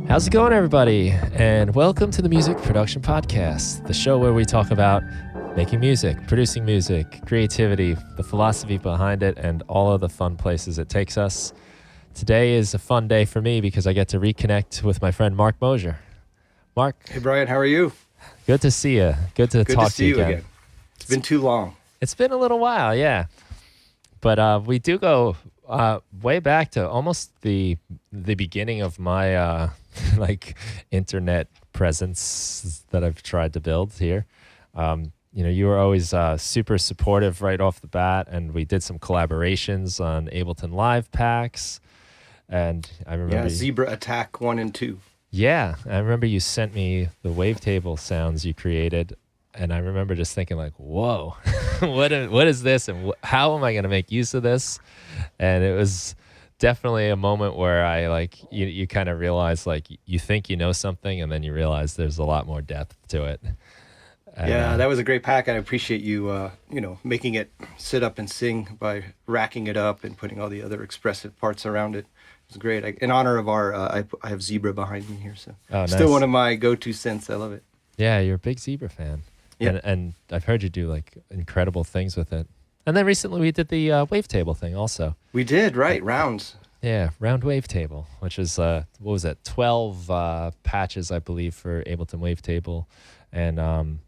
How's it going, everybody? And welcome to the Music Production Podcast, the show where we talk about making music, producing music, creativity, the philosophy behind it, and all of the fun places it takes us. Today is a fun day for me because I get to reconnect with my friend Mark Mosher. Mark. Hey, Brian, how are you? Good to see you. Good to talk to you again. It's been too long. It's been a little while, yeah. But we do go way back to almost the beginning of my internet presence that I've tried to build here. You were always super supportive right off the bat, and we did some collaborations on Ableton Live packs. And I remember Zebra Attack 1 and 2. Yeah, I remember you sent me the wavetable sounds you created, and I remember just thinking like, whoa, what is this, and how am I going to make use of this? And it was definitely a moment where I you kind of realize you think you know something, and then you realize there's a lot more depth to it. Yeah, that was a great pack. I appreciate you making it sit up and sing by racking it up and putting all the other expressive parts around it. It was great. In honor of our, I have Zebra behind me here, so still one of my go-to synths. I love it. Yeah, you're a big Zebra fan. Yeah, and I've heard you do incredible things with it. And then recently we did the wavetable thing also. We did, right? Rounds. Yeah, round wavetable, which is 12 patches, I believe, for Ableton Wavetable, and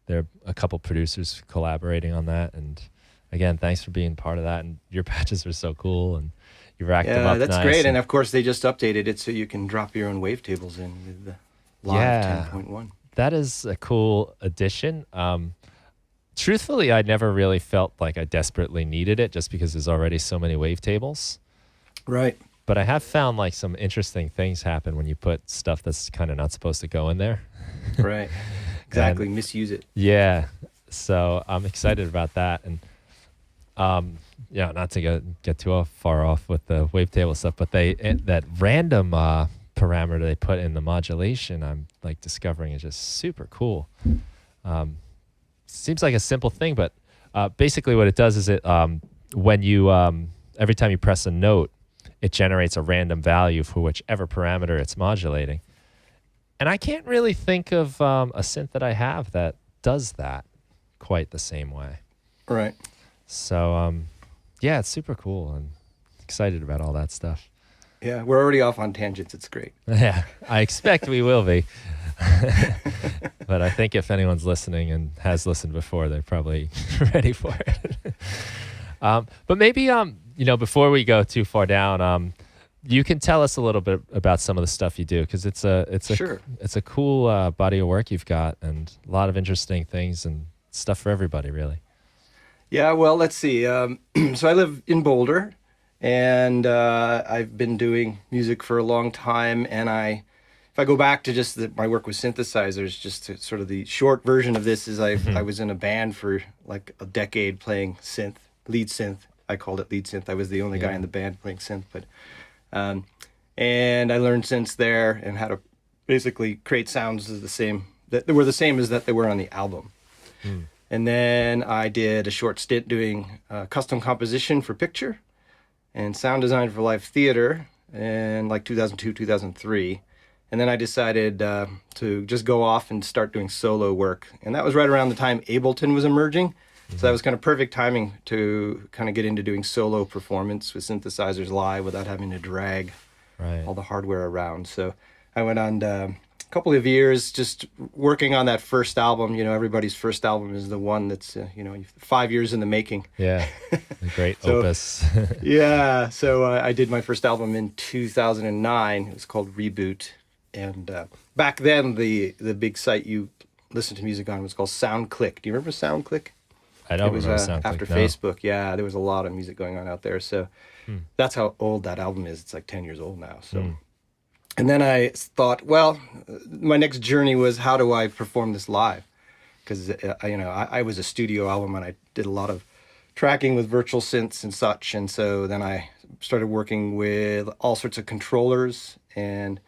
there are a couple producers collaborating on that. And again, thanks for being part of that. And your patches are so cool, and you racked them up. Yeah, that's nice. Great. And of course, they just updated it so you can drop your own wavetables in with the Live 10.1. That is a cool addition. Truthfully, I never really felt like I desperately needed it just because there's already so many wavetables. Right. But I have found some interesting things happen when you put stuff that's kind of not supposed to go in there. Right. Exactly. And misuse it. Yeah. So I'm excited about that. And not to get too far off with the wavetable stuff, but that random parameter they put in the modulation, I'm discovering is just super cool. Seems like a simple thing, but basically what it does is it when you every time you press a note, it generates a random value for whichever parameter it's modulating. And I can't really think of a synth that I have that does that quite the same way. Right. So it's super cool. I'm excited about all that stuff. Yeah, we're already off on tangents. It's great. Yeah, I expect we will be. But I think if anyone's listening and has listened before, they're probably ready for it. But maybe, before we go too far down, you can tell us a little bit about some of the stuff you do, because it's a cool body of work you've got, and a lot of interesting things and stuff for everybody, really. Yeah, well, let's see. So I live in Boulder, and I've been doing music for a long time, and if I go back to just my work with synthesizers, just to sort of the short version of this is I was in a band for a decade playing lead synth. I called it lead synth. I was the only guy in the band playing synth, but and I learned synths there and how to basically create sounds that were the same as that they were on the album. And then I did a short stint doing custom composition for picture and sound design for live theater in 2002, 2003. And then I decided to just go off and start doing solo work. And that was right around the time Ableton was emerging. Mm-hmm. So that was kind of perfect timing to kind of get into doing solo performance with synthesizers live without having to drag all the hardware around. So I went on a couple of years just working on that first album. Everybody's first album is the one that's, 5 years in the making. Yeah, a great opus. Yeah, so I did my first album in 2009. It was called Reboot. And back then, the big site you listened to music on was called SoundClick. Do you remember SoundClick? I don't remember SoundClick. After Facebook, yeah, there was a lot of music going on out there. So that's how old that album is. It's 10 years old now. So, and then I thought, well, my next journey was how do I perform this live? Because I was a studio album and I did a lot of tracking with virtual synths and such. And so then I started working with all sorts of controllers and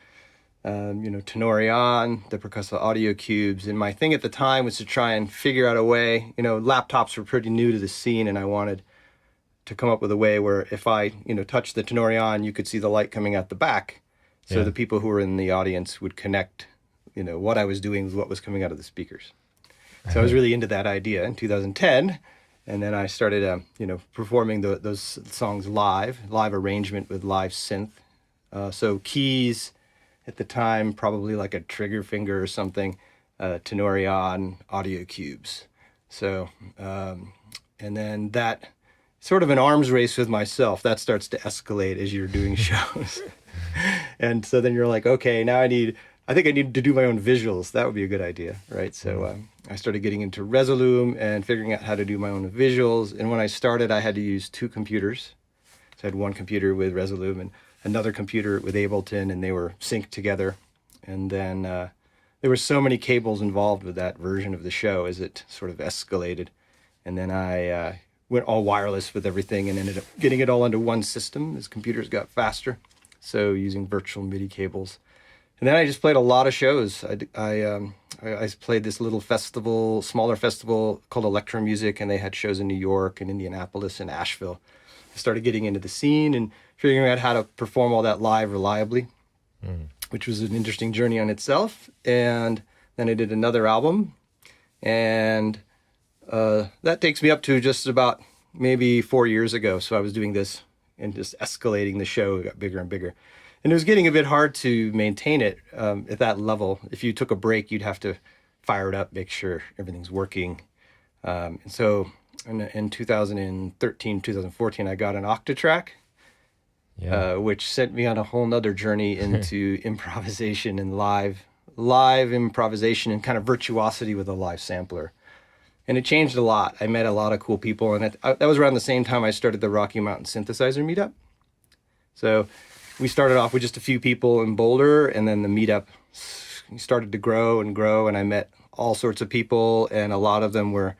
Tenorion, the percussive audio cubes. And my thing at the time was to try and figure out a way, laptops were pretty new to the scene, and I wanted to come up with a way where if I, touched the Tenorion, you could see the light coming out the back. So the people who were in the audience would connect, what I was doing with what was coming out of the speakers. So I was really into that idea in 2010. And then I started, performing those songs live arrangement with live synth. So keys at the time, probably like a trigger finger or something, Tenorion, audio cubes. So, and then that sort of an arms race with myself, that starts to escalate as you're doing shows. And so then you're like, okay, now I think I need to do my own visuals. That would be a good idea, right? So I started getting into Resolume and figuring out how to do my own visuals. And when I started, I had to use 2 computers. So I had one computer with Resolume and another computer with Ableton, and they were synced together. And then there were so many cables involved with that version of the show as it sort of escalated. And then I went all wireless with everything and ended up getting it all into one system as computers got faster. So using virtual MIDI cables. And then I just played a lot of shows. I played this little festival, smaller festival called Electro Music, and they had shows in New York and Indianapolis and Asheville. I started getting into the scene and figuring out how to perform all that live reliably, which was an interesting journey on itself. And then I did another album, and that takes me up to just about maybe 4 years ago. So I was doing this and just escalating the show. It got bigger and bigger. And it was getting a bit hard to maintain it at that level. If you took a break, you'd have to fire it up, make sure everything's working. And so in 2013, 2014, I got an Octatrack, which sent me on a whole nother journey into improvisation and live improvisation and kind of virtuosity with a live sampler. And it changed a lot. I met a lot of cool people. And that was around the same time I started the Rocky Mountain Synthesizer meetup. So we started off with just a few people in Boulder, and then the meetup started to grow, and I met all sorts of people, and a lot of them were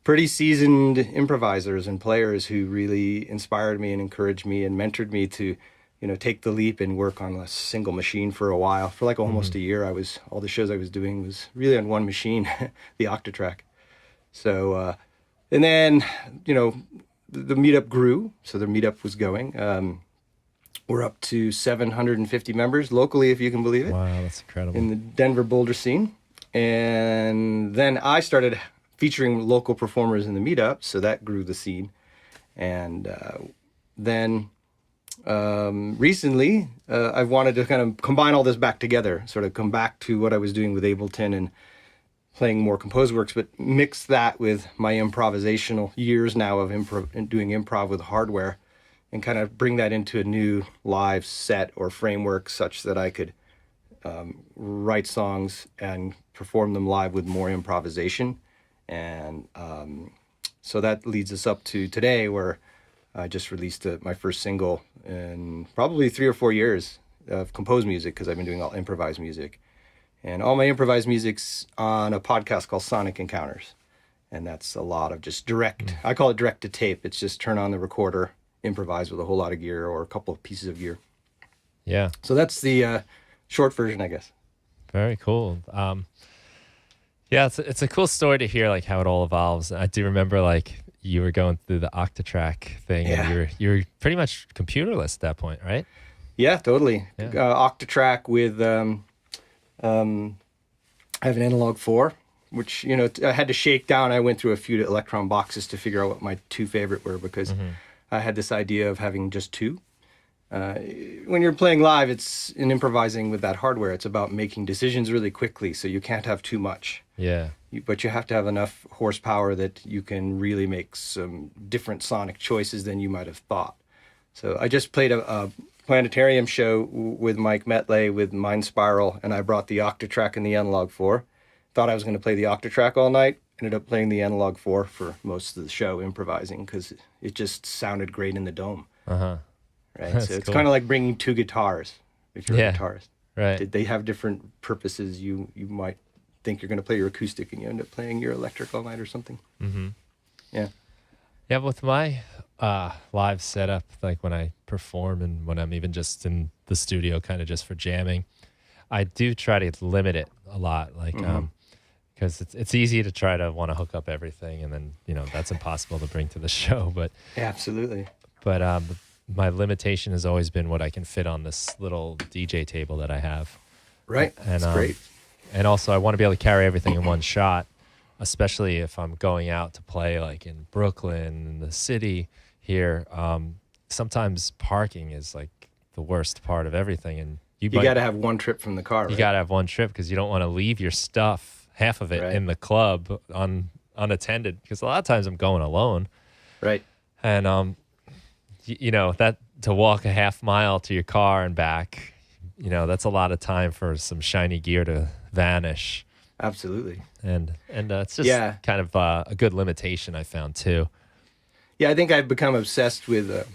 pretty seasoned improvisers and players who really inspired me and encouraged me and mentored me to, take the leap and work on a single machine for a while. For like almost a year, all the shows I was doing was really on one machine, the Octatrack. So, and then, the meetup grew, so the meetup was going. We're up to 750 members locally, if you can believe it. Wow, that's incredible. In the Denver Boulder scene. And then I started featuring local performers in the meetup, so that grew the scene. And then recently, I've wanted to kind of combine all this back together, sort of come back to what I was doing with Ableton and playing more composed works, but mix that with my improvisational years now of doing improv with hardware, and kind of bring that into a new live set or framework such that I could write songs and perform them live with more improvisation. And so that leads us up to today, where I just released my first single in probably 3 or 4 years of composed music, because I've been doing all improvised music. And all my improvised music's on a podcast called Sonic Encounters. And that's a lot of just direct, I call it direct to tape. It's just turn on the recorder, improvise with a whole lot of gear or a couple of pieces of gear. Yeah. So that's the short version, I guess. Very cool. Yeah, it's a cool story to hear, like how it all evolves. I do remember like you were going through the Octatrack thing, and you were pretty much computerless at that point, right? Yeah, totally. Yeah. Octatrack with I have an Analog 4, which I had to shake down. I went through a few Electron boxes to figure out what my 2 favorite were, because I had this idea of having just 2. When you're playing live, it's in improvising with that hardware, it's about making decisions really quickly, so you can't have too much. Yeah. But you have to have enough horsepower that you can really make some different sonic choices than you might have thought. So I just played a planetarium show with Mike Metley with Mind Spiral, and I brought the Octatrack and the Analog 4. Thought I was going to play the Octatrack all night. Ended up playing the Analog 4 for most of the show, improvising, because it just sounded great in the dome. Uh-huh. Right, That's so it's cool. kind of like bringing 2 guitars if you're a guitarist. Right. They have different purposes. You might think you're going to play your acoustic and you end up playing your electric all night or something. Mm-hmm. Yeah. Yeah, with my live setup, like when I perform and when I'm even just in the studio kind of just for jamming, I do try to limit it a lot, like because it's easy to try to want to hook up everything, and then that's impossible to bring to the show. But Yeah, absolutely. But my limitation has always been what I can fit on this little DJ table that I have. Right. And, That's great. And also I want to be able to carry everything in one shot, especially if I'm going out to play like in Brooklyn, in the city here. Sometimes parking is like the worst part of everything. And you got to have one trip from the car, right? You got to have one trip because you don't want to leave your stuff, half of it, in the club unattended. Because a lot of times I'm going alone. Right. And, you know, that to walk a half mile to your car and back, you know, that's a lot of time for some shiny gear to vanish. Absolutely. And it's just kind of a good limitation I found too. Yeah, I think I've become obsessed with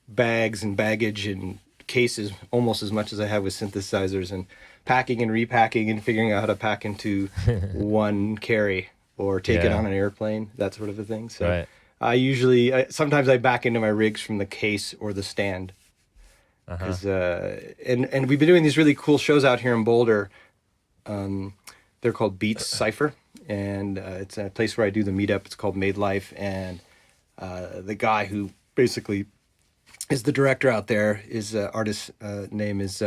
bags and baggage and cases almost as much as I have with synthesizers, and packing and repacking and figuring out how to pack into one carry or take it on an airplane, that sort of a thing. So I usually, sometimes I back into my rigs from the case or the stand. And we've been doing these really cool shows out here in Boulder. They're called Beats Cypher, and it's a place where I do the meetup. It's called Made Life, and the guy who basically is the director out there is artist name is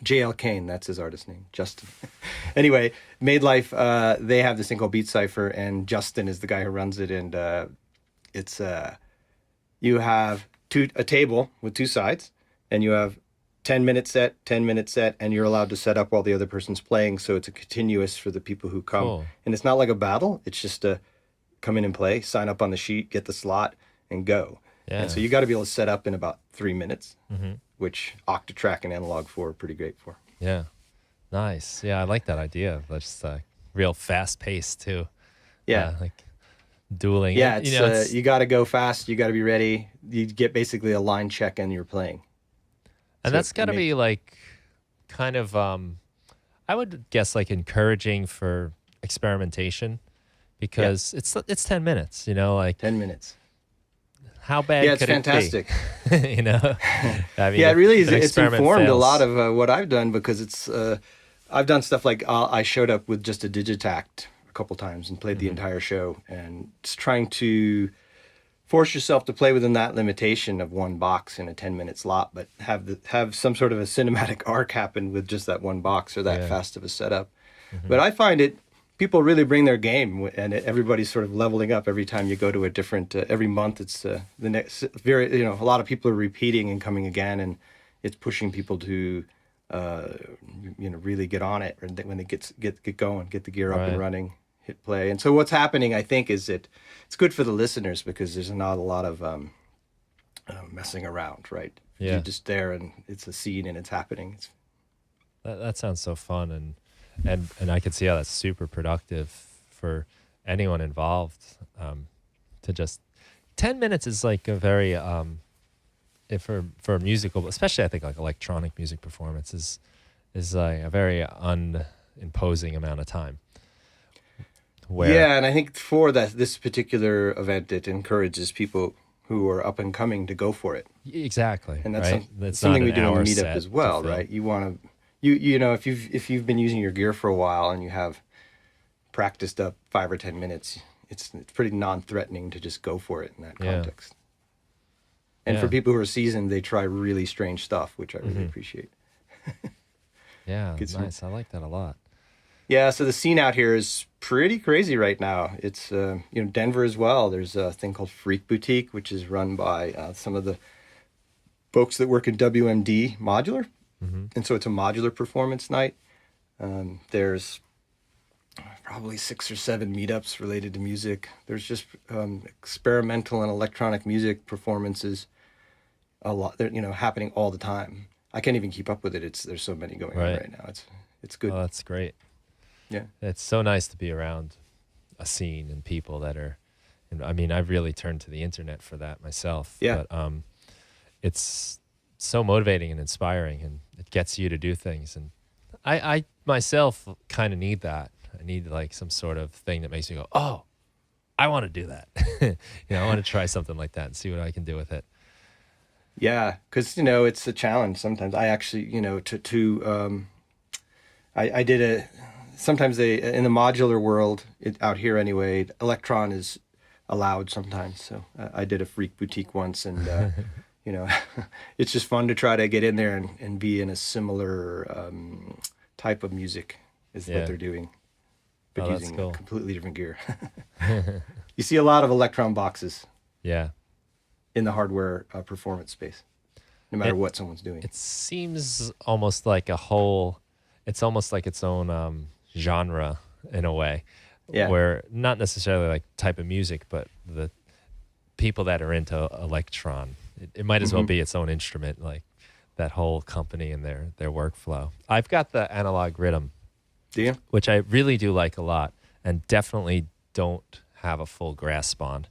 J.L. Kane. That's his artist name, Justin. Anyway, Made Life, they have this thing called Beats Cypher, and Justin is the guy who runs it, and it's you have a table with two sides, and you have 10-minute set, 10-minute set, and you're allowed to set up while the other person's playing, so it's a continuous for the people who come. Cool. And it's not like a battle, it's just a come in and play, sign up on the sheet, get the slot, and go. Yeah. And so you got to be able to set up in about 3 minutes, which Octatrack and Analog 4 are pretty great for. Yeah, nice. Yeah, I like that idea. That's real fast pace too. Yeah, like dueling. Yeah, it's you got to go fast. You got to be ready. You get basically a line check and you're playing. And so that's got to be like kind of, I would guess like encouraging for experimentation, because it's 10 minutes, you know, like 10 minutes. How bad it's could fantastic. It be? You know, I mean, it really is. It's informed fails. A lot of what I've done, because it's I've done stuff like I showed up with just a Digitact a couple times and played the entire show, and it's trying to force yourself to play within that limitation of one box in a 10-minute slot, but have some sort of a cinematic arc happen with just that one box or that fast of a setup. But I find people really bring their game, and everybody's sort of leveling up every time you go to a different. Every month, it's the next. A lot of people are repeating and coming again, and it's pushing people to, really get on it, or when they get going, get the gear up and running, hit play. And so what's happening, I think, is it's good for the listeners, because there's not a lot of messing around, right? Yeah. You're just there, and it's a scene, and it's happening. That sounds so fun, and I can see how that's super productive for anyone involved. To just 10 minutes is like a very for a musical, especially I think like electronic music performance is like a very unimposing amount of time. And I think for this particular event, it encourages people who are up and coming to go for it. Exactly, and that's something we do on the meetup as well, right? You want to. You know, if you've been using your gear for a while and you have practiced up 5 or 10 minutes, it's pretty non-threatening to just go for it in that context. And for people who are seasoned, they try really strange stuff, which I really appreciate. Nice. I like that a lot. Yeah, so the scene out here is pretty crazy right now. It's Denver as well. There's a thing called Freak Boutique, which is run by some of the folks that work in WMD Modular. And so it's a modular performance night. There's probably 6 or 7 meetups related to music. There's just experimental and electronic music performances, a lot. They're happening all the time. I can't even keep up with it. There's so many going on right now. It's good. Oh, that's great. Yeah, it's so nice to be around a scene and people that are. I mean, I've really turned to the internet for that myself. Yeah, but it's so motivating and inspiring, and it gets you to do things. And I myself kind of need that. I need like some sort of thing that makes me go, oh, I want to do that. I want to try something like that and see what I can do with it. Yeah, because it's a challenge sometimes. I actually I did sometimes in the modular world out here anyway, Electron is allowed sometimes. So I did a freak boutique once, and you know, it's just fun to try to get in there and be in a similar type of music is what they're doing, but using cool. completely different gear. You see a lot of Electron boxes in the hardware performance space, no matter what someone's doing. It seems almost like it's almost like its own genre in a way, where not necessarily like type of music, but the people that are into Electron, it might as well be its own instrument, like that whole company and their workflow. I've got the analog rhythm. Do you? Which I really do like a lot, and definitely don't have a full grasp on.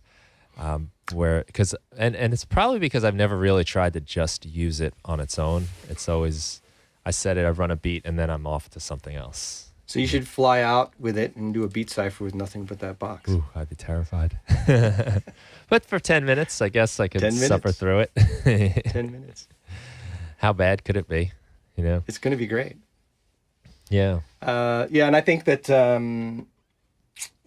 Because it's probably because I've never really tried to just use it on its own. It's always, I set it, I run a beat, and then I'm off to something else. So you should fly out with it and do a beat cipher with nothing but that box. Ooh, I'd be terrified. But for 10 minutes, I guess I could suffer through it. 10 minutes. How bad could it be? You know, it's going to be great. Yeah. And I think that,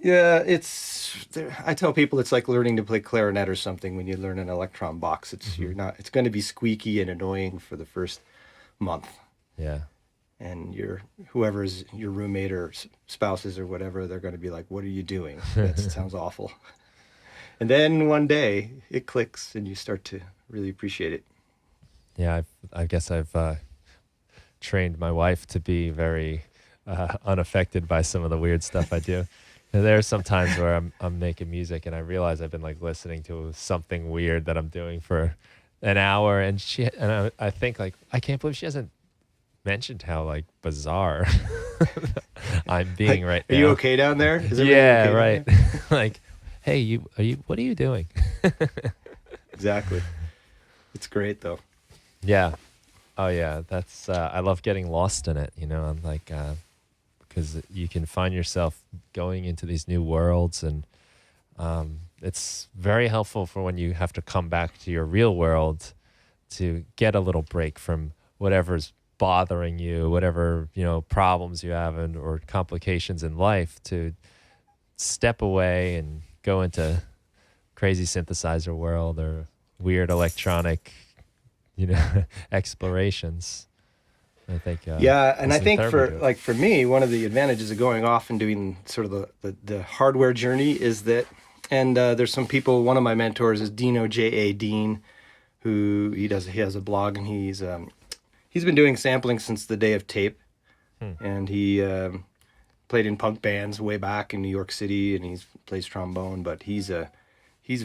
I tell people it's like learning to play clarinet or something. When you learn an Electron box, it's going to be squeaky and annoying for the first month. Yeah. And whoever's your roommate or spouses or whatever, they're going to be like, what are you doing? That sounds awful. And then one day it clicks and you start to really appreciate it. Yeah. I guess I've trained my wife to be very unaffected by some of the weird stuff I do. And there are some times where I'm making music and I realize I've been like listening to something weird that I'm doing for an hour, and I think like, I can't believe she hasn't mentioned how like bizarre I'm being right now. Are you okay down there? Is yeah, okay right. Like, hey, what are you doing? Exactly. It's great though. Yeah. Oh yeah, that's I love getting lost in it, you know. I'm like because you can find yourself going into these new worlds, and it's very helpful for when you have to come back to your real world to get a little break from whatever's bothering you, whatever, you know, problems you have or complications in life, to step away and go into crazy synthesizer world or weird electronic, you know, explorations. I think and I think for me, one of the advantages of going off and doing sort of the hardware journey is that, and there's some people, one of my mentors is Dino J.A. Dean, who he has a blog, and he's been doing sampling since the day of tape. And he played in punk bands way back in New York City, and he plays trombone, but he's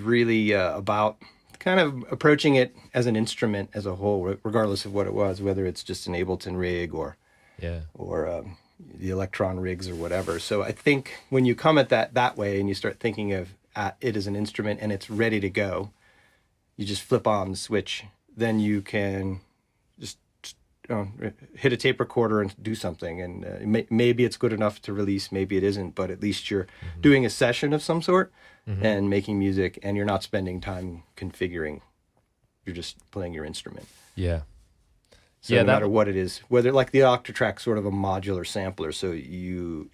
really about kind of approaching it as an instrument as a whole, regardless of what it was, whether it's just an Ableton rig or the Electron rigs or whatever. So I think when you come at that way and you start thinking of it as an instrument and it's ready to go, you just flip on the switch. Then you can just hit a tape recorder and do something. And maybe it's good enough to release, maybe it isn't, but at least you're doing a session of some sort. And making music, and you're not spending time configuring. You're just playing your instrument. Yeah. So no matter what it is, whether like the Octatrack's sort of a modular sampler, so you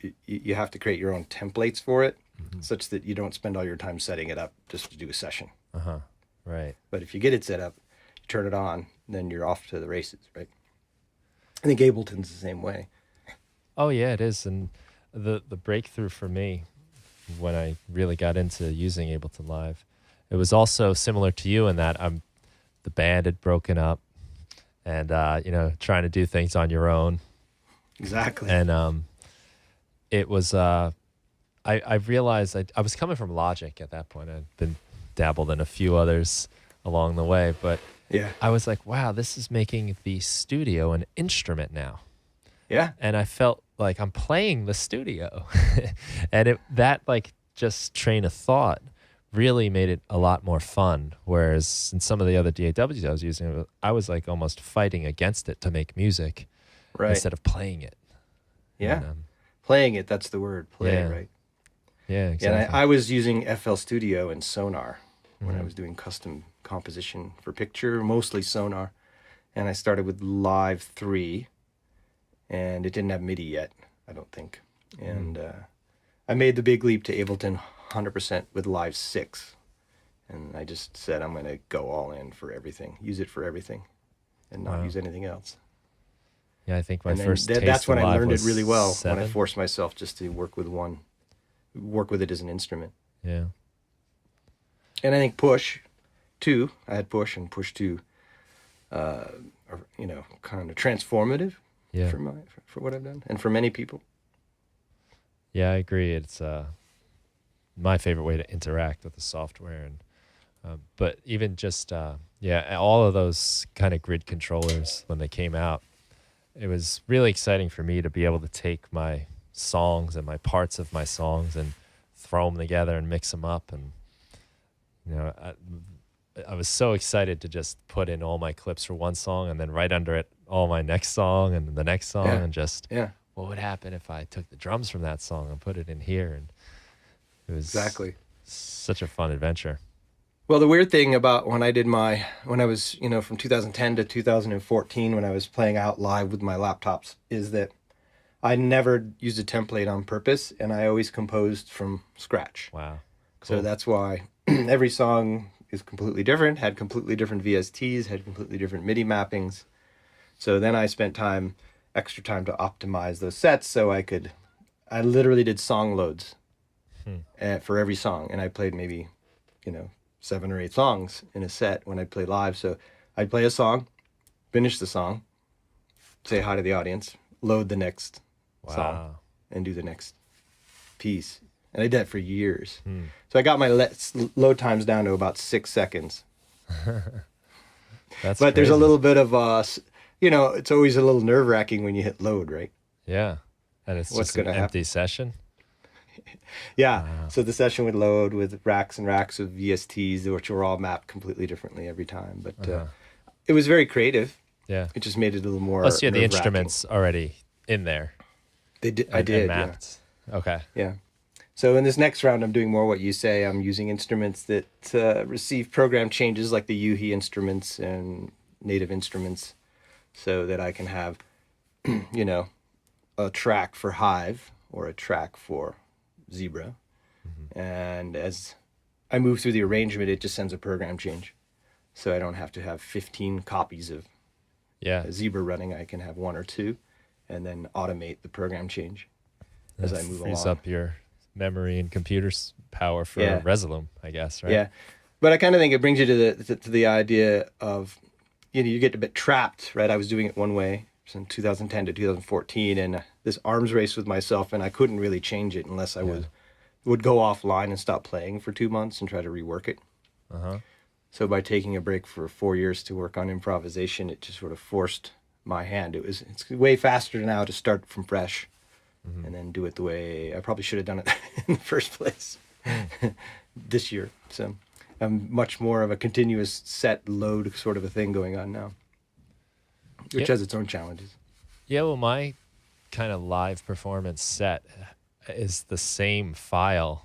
have to create your own templates for it, such that you don't spend all your time setting it up just to do a session. Right. But if you get it set up, you turn it on, then you're off to the races, right? I think Ableton's the same way. Oh yeah, it is. And the breakthrough for me, when I really got into using Ableton Live, it was also similar to you in that the band had broken up, and trying to do things on your own. Exactly. And it was I realized I was coming from Logic at that point. I'd been dabbled in a few others along the way, but I was like, wow, this is making the studio an instrument now. Yeah. And I felt like I'm playing the studio. And that just train of thought really made it a lot more fun. Whereas in some of the other DAWs I was using, I was like almost fighting against it to make music instead of playing it. Yeah. And, playing it, that's the word, play, right? Yeah, exactly. And I was using FL Studio and Sonar when I was doing custom composition for picture, mostly Sonar. And I started with Live 3. And it didn't have Midi yet, I don't think. And I made the big leap to Ableton 100% with Live 6. And I just said, I'm going to go all in for everything, use it for everything, and not use anything else. Yeah, I think my and first taste that's when of I Live learned it was really well, 7. when I forced myself just to work with it as an instrument. Yeah. And I think Push, too, I had Push and Push 2, you know, kind of transformative for what I've done, and for many people. Yeah, I agree. It's my favorite way to interact with the software, and but even just all of those kind of grid controllers when they came out, it was really exciting for me to be able to take my songs and my parts of my songs and throw them together and mix them up, and you know, I was so excited to just put in all my clips for one song and then right under it all my next song and the next song, and just what would happen if I took the drums from that song and put it in here, and it was such a fun adventure. Well, the weird thing about when I was, you know, from 2010 to 2014, when I was playing out live with my laptops, is that I never used a template on purpose, and I always composed from scratch. Wow. Cool. So that's why every song is completely different, had completely different VSTs, had completely different MIDI mappings. So then I spent extra time to optimize those sets, so I literally did song loads for every song, and I played maybe, you know, 7 or 8 songs in a set when I play live. So I'd play a song, finish the song, say hi to the audience, load the next song, and do the next piece. And I did that for years. So I got my load times down to about 6 seconds. But crazy. There's a little bit of, you know, it's always a little nerve-wracking when you hit load, right? Yeah. And it's just an empty session. Yeah. Wow. So the session would load with racks and racks of VSTs, which were all mapped completely differently every time. But it was very creative. Yeah. It just made it a little more. Plus, you had the instruments already in there. I did. Mapped. Yeah. Okay. Yeah. So in this next round, I'm doing more what you say. I'm using instruments that receive program changes, like the UHI instruments and native instruments, so that I can have, you know, a track for Hive or a track for Zebra. And as I move through the arrangement, it just sends a program change. So I don't have to have 15 copies of Zebra running. I can have 1 or 2 and then automate the program change as I move along. Frees up your memory and computer's power for Resolume, I guess, right? Yeah. But I kind of think it brings you to the idea of, you know, you get a bit trapped, right? I was doing it one way from 2010 to 2014, and this arms race with myself, and I couldn't really change it unless I would go offline and stop playing for 2 months and try to rework it. So by taking a break for 4 years to work on improvisation, it just sort of forced my hand. It's way faster now to start from fresh and then do it the way I probably should have done it in the first place this year. So I'm much more of a continuous set load sort of a thing going on now, which has its own challenges. Yeah, well, my kind of live performance set is the same file,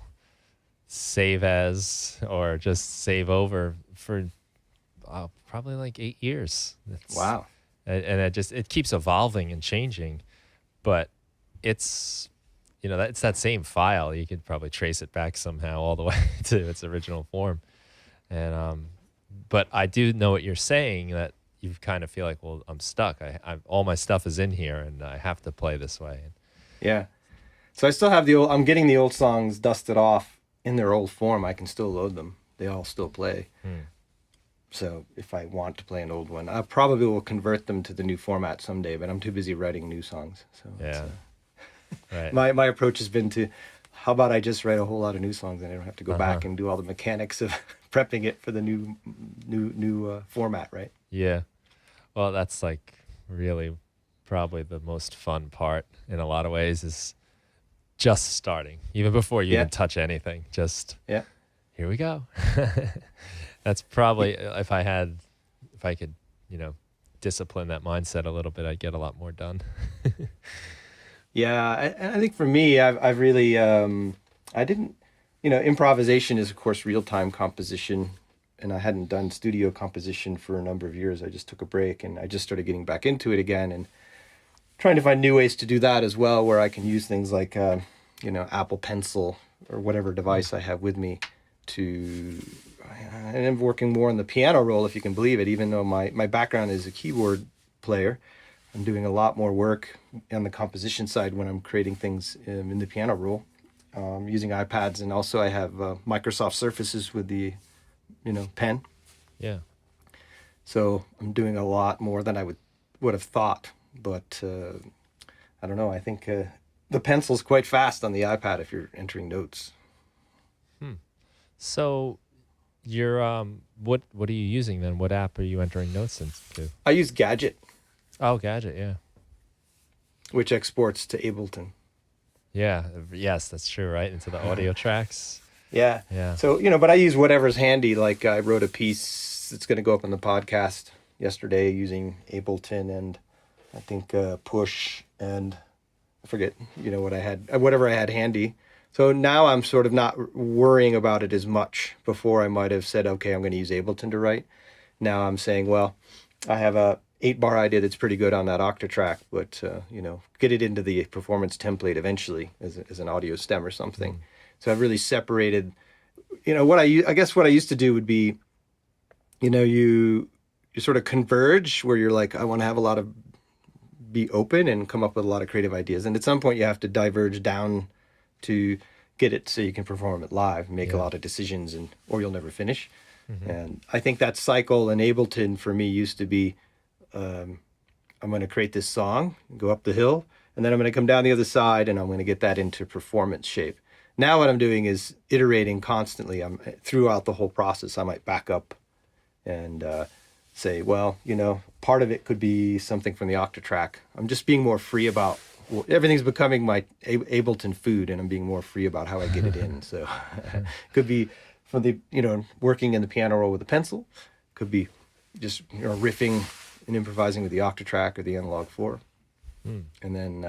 save as or just save over for probably like 8 years. Wow. And it keeps evolving and changing, but it's, you know, it's that same file. You could probably trace it back somehow all the way to its original form. And but I do know what you're saying, that you kind of feel like, well, I'm stuck. All my stuff is in here, and I have to play this way. Yeah. So I still have I'm getting the old songs dusted off in their old form. I can still load them. They all still play. So if I want to play an old one, I probably will convert them to the new format someday, but I'm too busy writing new songs. So right. My approach has been to, how about I just write a whole lot of new songs and I don't have to go back and do all the mechanics of prepping it for the new format, right? Yeah. Well, that's like really probably the most fun part in a lot of ways, is just starting, even before you even touch anything. Just here we go. That's probably, if I could, you know, discipline that mindset a little bit, I'd get a lot more done. Yeah, I think for me, I've really, I didn't, you know, improvisation is, of course, real-time composition, and I hadn't done studio composition for a number of years. I just took a break, and I just started getting back into it again, and trying to find new ways to do that as well, where I can use things like, you know, Apple Pencil or whatever device I have with me to, and I'm working more on the piano roll, if you can believe it, even though my background is a keyboard player. I'm doing a lot more work on the composition side when I'm creating things in the piano roll, using iPads, and also I have Microsoft Surfaces with the, pen. Yeah. So I'm doing a lot more than I would have thought, but I don't know. I think the pencil's quite fast on the iPad if you're entering notes. So you're what are you using then? What app are you entering notes into? I use Gadget, Oh, Gadget, yeah. which exports to Ableton. Yeah, yes, that's true, right? Into the audio tracks. Yeah. Yeah. So, but I use whatever's handy. Like I wrote a piece that's going to go up on the podcast yesterday using Ableton and I think Push and I forget, what I had, whatever I had handy. So now I'm sort of not worrying about it as much. Before I might have said, okay, I'm going to use Ableton to write. Now I'm saying, well, I have a 8-bar idea that's pretty good on that octatrack, but, get it into the performance template eventually as an audio stem or something. So I've really separated, I guess what I used to do would be, you sort of converge where you're like, I want to have be open and come up with a lot of creative ideas. And at some point you have to diverge down to get it so you can perform it live, make a lot of decisions, or you'll never finish. And I think that cycle in Ableton for me used to be, I'm going to create this song, go up the hill, and then I'm going to come down the other side and I'm going to get that into performance shape. Now what I'm doing is iterating constantly. Throughout the whole process, I might back up and say, well, part of it could be something from the octatrack. I'm just being more free about, everything's becoming my Ableton food, and I'm being more free about how I get it in. So it could be from the, working in the piano roll with a pencil, could be just, riffing and improvising with the octatrack or the analog 4. And then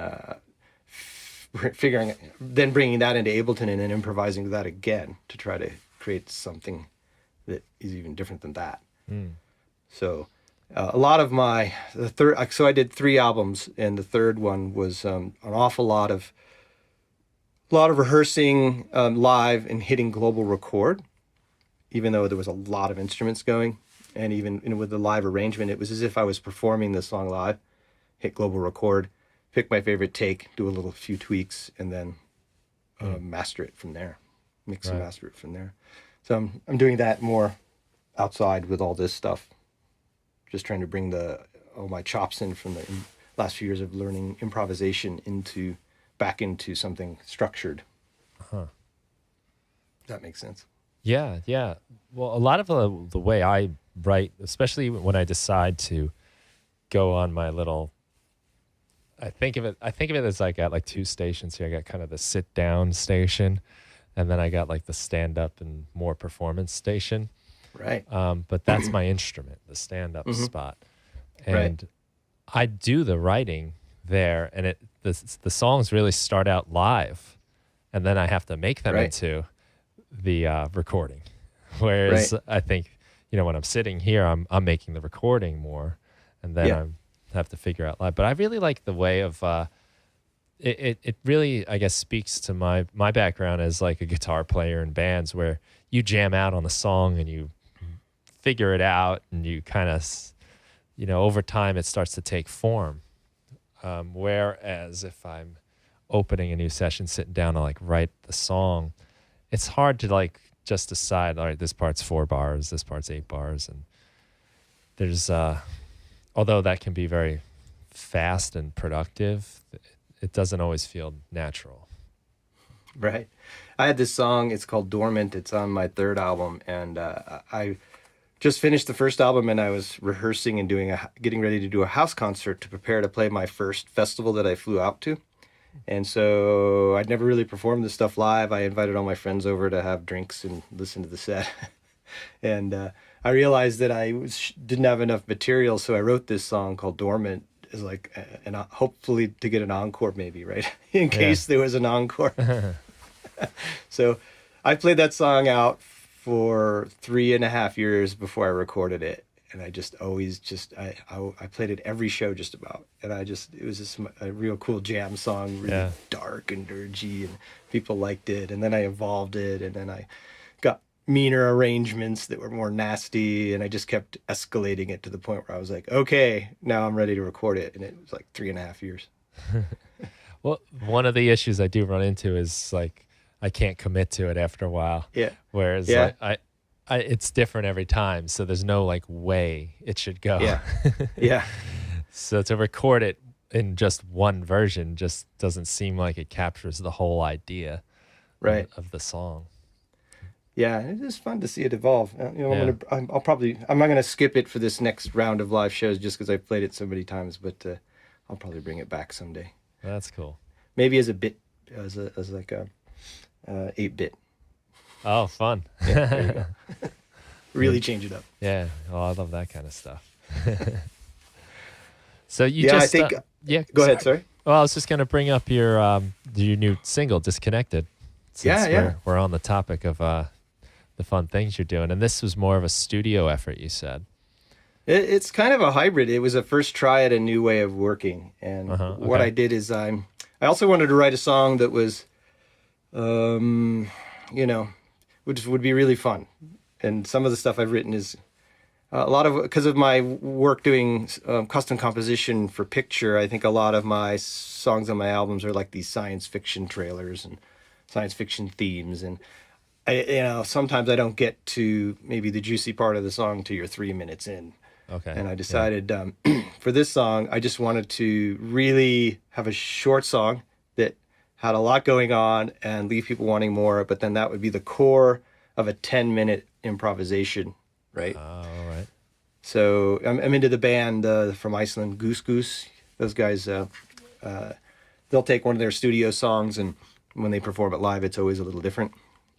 then bringing that into Ableton and then improvising with that again to try to create something that is even different than that. So a lot of so I did 3 albums, and the third one was an awful lot of rehearsing live and hitting global record, even though there was a lot of instruments going. And even with the live arrangement, it was as if I was performing the song live, hit global record, pick my favorite take, do a few tweaks, and then master it from there, mix and master it from there. So I'm doing that more outside with all this stuff, just trying to bring all my chops in from the last few years of learning improvisation back into something structured. That makes sense. Yeah, yeah. Well, a lot of the way I write, especially when I decide to go on my little, I think of it as I got like 2 stations here. I got kind of the sit down station, and then I got like the stand up and more performance station. Right. But that's my instrument, the stand up spot. And I do the writing there, and the songs really start out live, and then I have to make them into the recording. Whereas I think, when I'm sitting here, I'm making the recording more, and then I have to figure out live. But I really like the way of it really, I guess, speaks to my background as like a guitar player in bands, where you jam out on the song and you figure it out, and you kind of, over time it starts to take form. Whereas if I'm opening a new session, sitting down to like write the song, it's hard to like just decide, all right, this part's 4 bars, this part's 8 bars. And there's, although that can be very fast and productive, it doesn't always feel natural. Right. I had this song, it's called Dormant. It's on my 3rd album. And I just finished the 1st album, and I was rehearsing and getting ready to do a house concert to prepare to play my first festival that I flew out to. And so I'd never really performed this stuff live. I invited all my friends over to have drinks and listen to the set. And I realized that I didn't have enough material, so I wrote this song called Dormant as like, and hopefully to get an encore maybe, right? In case there was an encore. So I played that song out for 3.5 years before I recorded it. and I just always I played it every show just about, and it was just a real cool jam song, really dark and dirgy, and people liked it. And then I evolved it, and then I got meaner arrangements that were more nasty, and I just kept escalating it to the point where I was like, okay, now I'm ready to record it. And it was like 3.5 years. Well, one of the issues I do run into is like I can't commit to it after a while. Yeah. Whereas like, it's different every time, so there's no like way it should go. Yeah. Yeah. So to record it in just one version just doesn't seem like it captures the whole idea of the song. Yeah, it is fun to see it evolve. I'm not gonna skip it for this next round of live shows just because I've played it so many times, but I'll probably bring it back someday. That's cool. Maybe as a bit, as like a 8-bit. Oh, fun. Yeah, there you go. Really change it up. Yeah. Oh, I love that kind of stuff. So I think. Go ahead. Sorry. Well, I was just going to bring up your new single, Disconnected. Since we're on the topic of the fun things you're doing, and this was more of a studio effort, you said. It's kind of a hybrid. It was a first try at a new way of working, and what I did is I also wanted to write a song that was, which would be really fun. And some of the stuff I've written is because of my work doing custom composition for picture. I think a lot of my songs on my albums are like these science fiction trailers and science fiction themes. And sometimes I don't get to maybe the juicy part of the song till you're 3 minutes in. Okay. And I decided for this song, I just wanted to really have a short song that had a lot going on and leave people wanting more. But then that would be the core of a 10-minute improvisation, right? All right. So I'm into the band from Iceland, Goose Goose. Those guys, they'll take one of their studio songs, and when they perform it live, it's always a little different.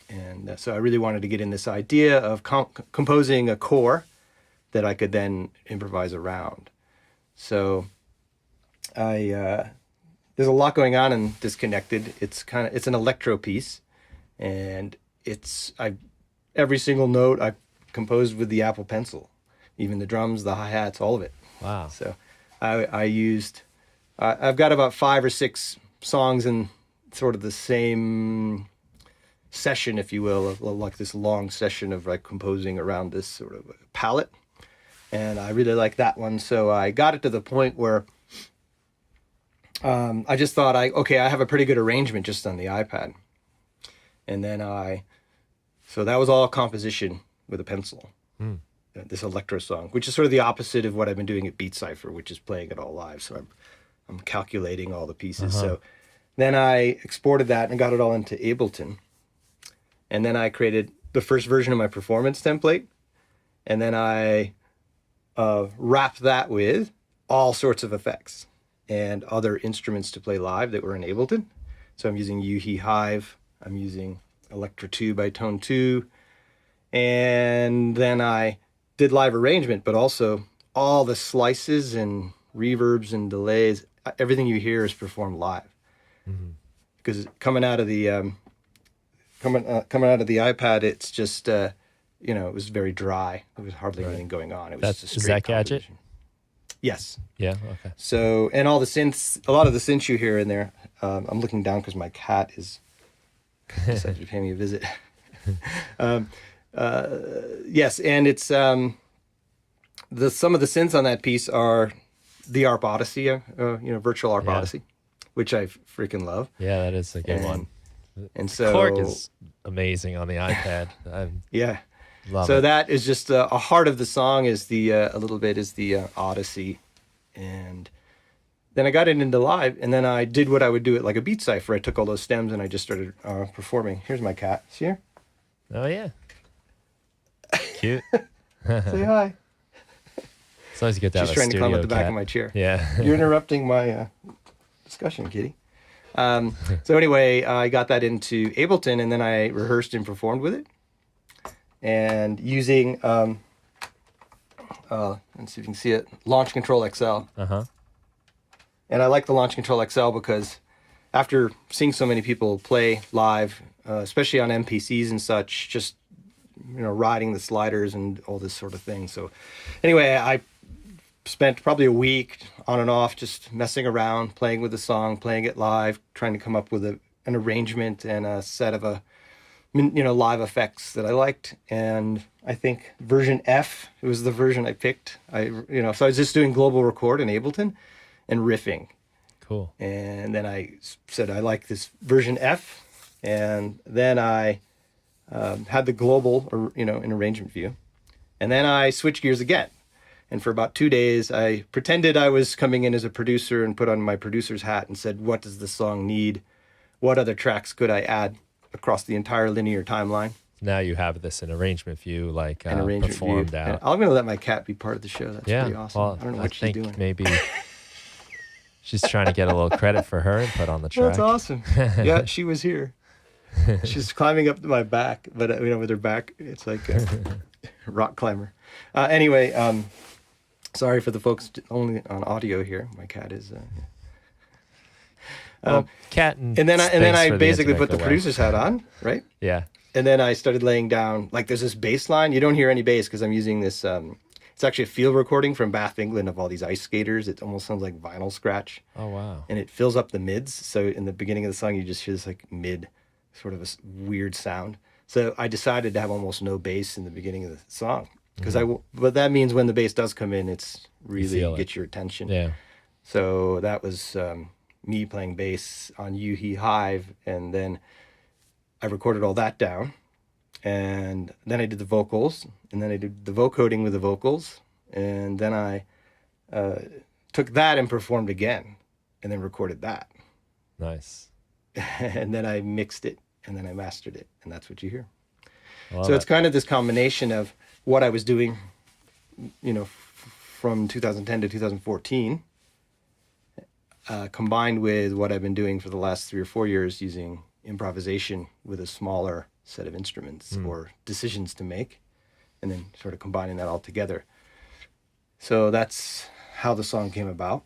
And so I really wanted to get in this idea of composing a core that I could then improvise around. So there's a lot going on in Disconnected. It's an electro piece, and every single note I composed with the Apple Pencil, even the drums, the hi-hats, all of it. Wow. So I've got about 5 or 6 songs in sort of the same session, if you will, of like this long session of like composing around this sort of palette. And I really like that one. So I got it to the point where I just thought I have a pretty good arrangement just on the iPad. And then so that was all composition with a pencil. This electro song, which is sort of the opposite of what I've been doing at Beat Cypher, which is playing it all live. So I'm calculating all the pieces. So then I exported that and got it all into Ableton. And then I created the first version of my performance template. And then I wrapped that with all sorts of effects and other instruments to play live that were in Ableton. So I'm using Yuhi Hive. I'm using Electro 2 by Tone 2. And then I did live arrangement, but also all the slices and reverbs and delays, everything you hear is performed live. Because coming out of the iPad, it's just it was very dry. There was hardly anything going on. It was just a is straight that Gadget? composition. Yes. Yeah. Okay. So, and all the synths, a lot of the synths you hear in there. I'm looking down because my cat decided to pay me a visit. Yes, and it's some of the synths on that piece are the ARP Odyssey, Virtual ARP Odyssey, which I freaking love. Yeah, that is a good one. And so Cork is amazing on the iPad. Love it. That is just a heart of the song is the Odyssey, and then I got it into live, and then I did what I would do it like a Beat Cypher. I took all those stems and I just started performing. Here's my cat. See her? Oh yeah. Cute. Say hi. It's always good to have She's a trying to climb studio up the back cat. of my chair. Yeah. You're interrupting my discussion, kitty. So anyway, I got that into Ableton, and then I rehearsed and performed with it. And using, let's see if you can see it, Launch Control XL. And I like the Launch Control XL because after seeing so many people play live, especially on MPCs and such, just riding the sliders and all this sort of thing. So anyway, I spent probably a week on and off just messing around, playing with the song, playing it live, trying to come up with an arrangement and a set of live effects that I liked. And I think version F, it was the version I picked. So I was just doing global record in Ableton and riffing. Cool. And then I said, I like this version F. And then I had the global, in arrangement view. And then I switched gears again. And for about 2 days, I pretended I was coming in as a producer and put on my producer's hat and said, what does the song need? What other tracks could I add across the entire linear timeline? Now you have this in arrangement view, like an arrangement performed view. out. And I'm going to let my cat be part of the show. That's pretty awesome. Well, I don't know what she's doing. Maybe she's trying to get a little credit for her input on the track. That's awesome. Yeah, she was here. She's climbing up to my back, but with her back, it's like a rock climber. Anyway, sorry for the folks only on audio here. My cat is. Cat and then I basically put the away. producer's hat on, right? Yeah. And then I started laying down, like there's this bass line. You don't hear any bass because I'm using this. It's actually a field recording from Bath, England, of all these ice skaters. It almost sounds like vinyl scratch. Oh wow. And it fills up the mids. So in the beginning of the song, you just hear this like mid, sort of a weird sound. So I decided to have almost no bass in the beginning of the song because but that means when the bass does come in, it's really gets your attention. Yeah. So that was me playing bass on U-He Hive, and then I recorded all that down, and then I did the vocals, and then I did the vocoding with the vocals, and then I took that and performed again, and then recorded that. Nice. And then I mixed it, and then I mastered it, and that's what you hear. Love So it. it's kind of this combination of what I was doing, from 2010 to 2014, combined with what I've been doing for the last 3 or 4 years using improvisation with a smaller set of instruments or decisions to make, and then sort of combining that all together. So that's how the song came about.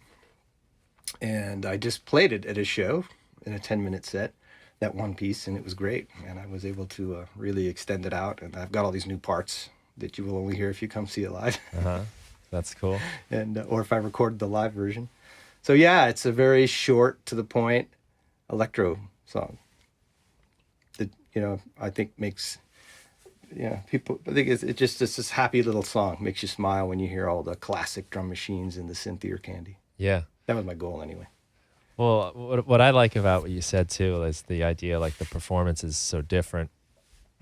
And I just played it at a show in a 10-minute set, that one piece, and it was great. And I was able to really extend it out. And I've got all these new parts that you will only hear if you come see it live. That's cool. And or if I recorded the live version. So yeah, it's a very short, to the point electro song that I think makes people. I think it's this happy little song, makes you smile when you hear all the classic drum machines and the synth ear candy. Yeah. That was my goal anyway. Well, what I like about what you said too is the idea, like the performance is so different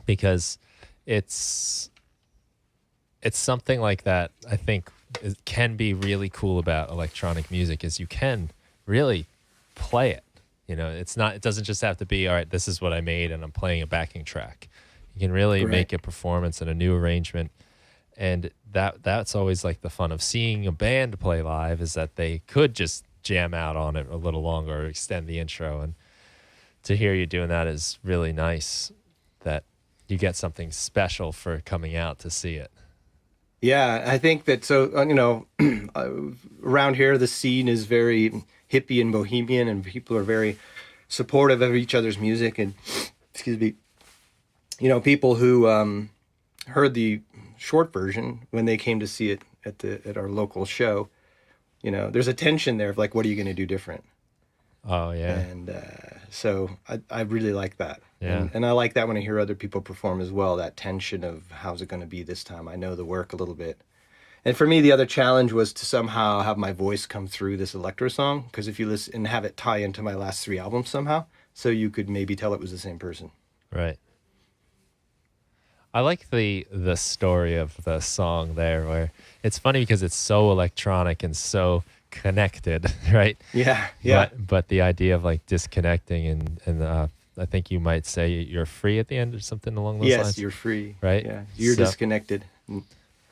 because it's something like that. I think it can be really cool about electronic music is you can really play it. It doesn't just have to be, all right, this is what I made and I'm playing a backing track. You can really make a performance and a new arrangement. And that's always like the fun of seeing a band play live, is that they could just jam out on it a little longer or extend the intro. And to hear you doing that is really nice, that you get something special for coming out to see it. Yeah, I think that, so, around here, the scene is very hippie and bohemian, and people are very supportive of each other's music. And, excuse me, people who heard the short version when they came to see it at our local show, there's a tension there of like, what are you going to do different? Oh, yeah. And so I really like that. Yeah. And I like that when I hear other people perform as well, that tension of how's it going to be this time? I know the work a little bit. And for me, the other challenge was to somehow have my voice come through this electro song, because if you listen and have it tie into my last 3 albums somehow, so you could maybe tell it was the same person. Right. I like the story of the song there, where it's funny because it's so electronic and so connected, right? Yeah. But the idea of like disconnecting and I think you might say you're free at the end or something along those lines. Yes, you're free. Right? Yeah, you're disconnected.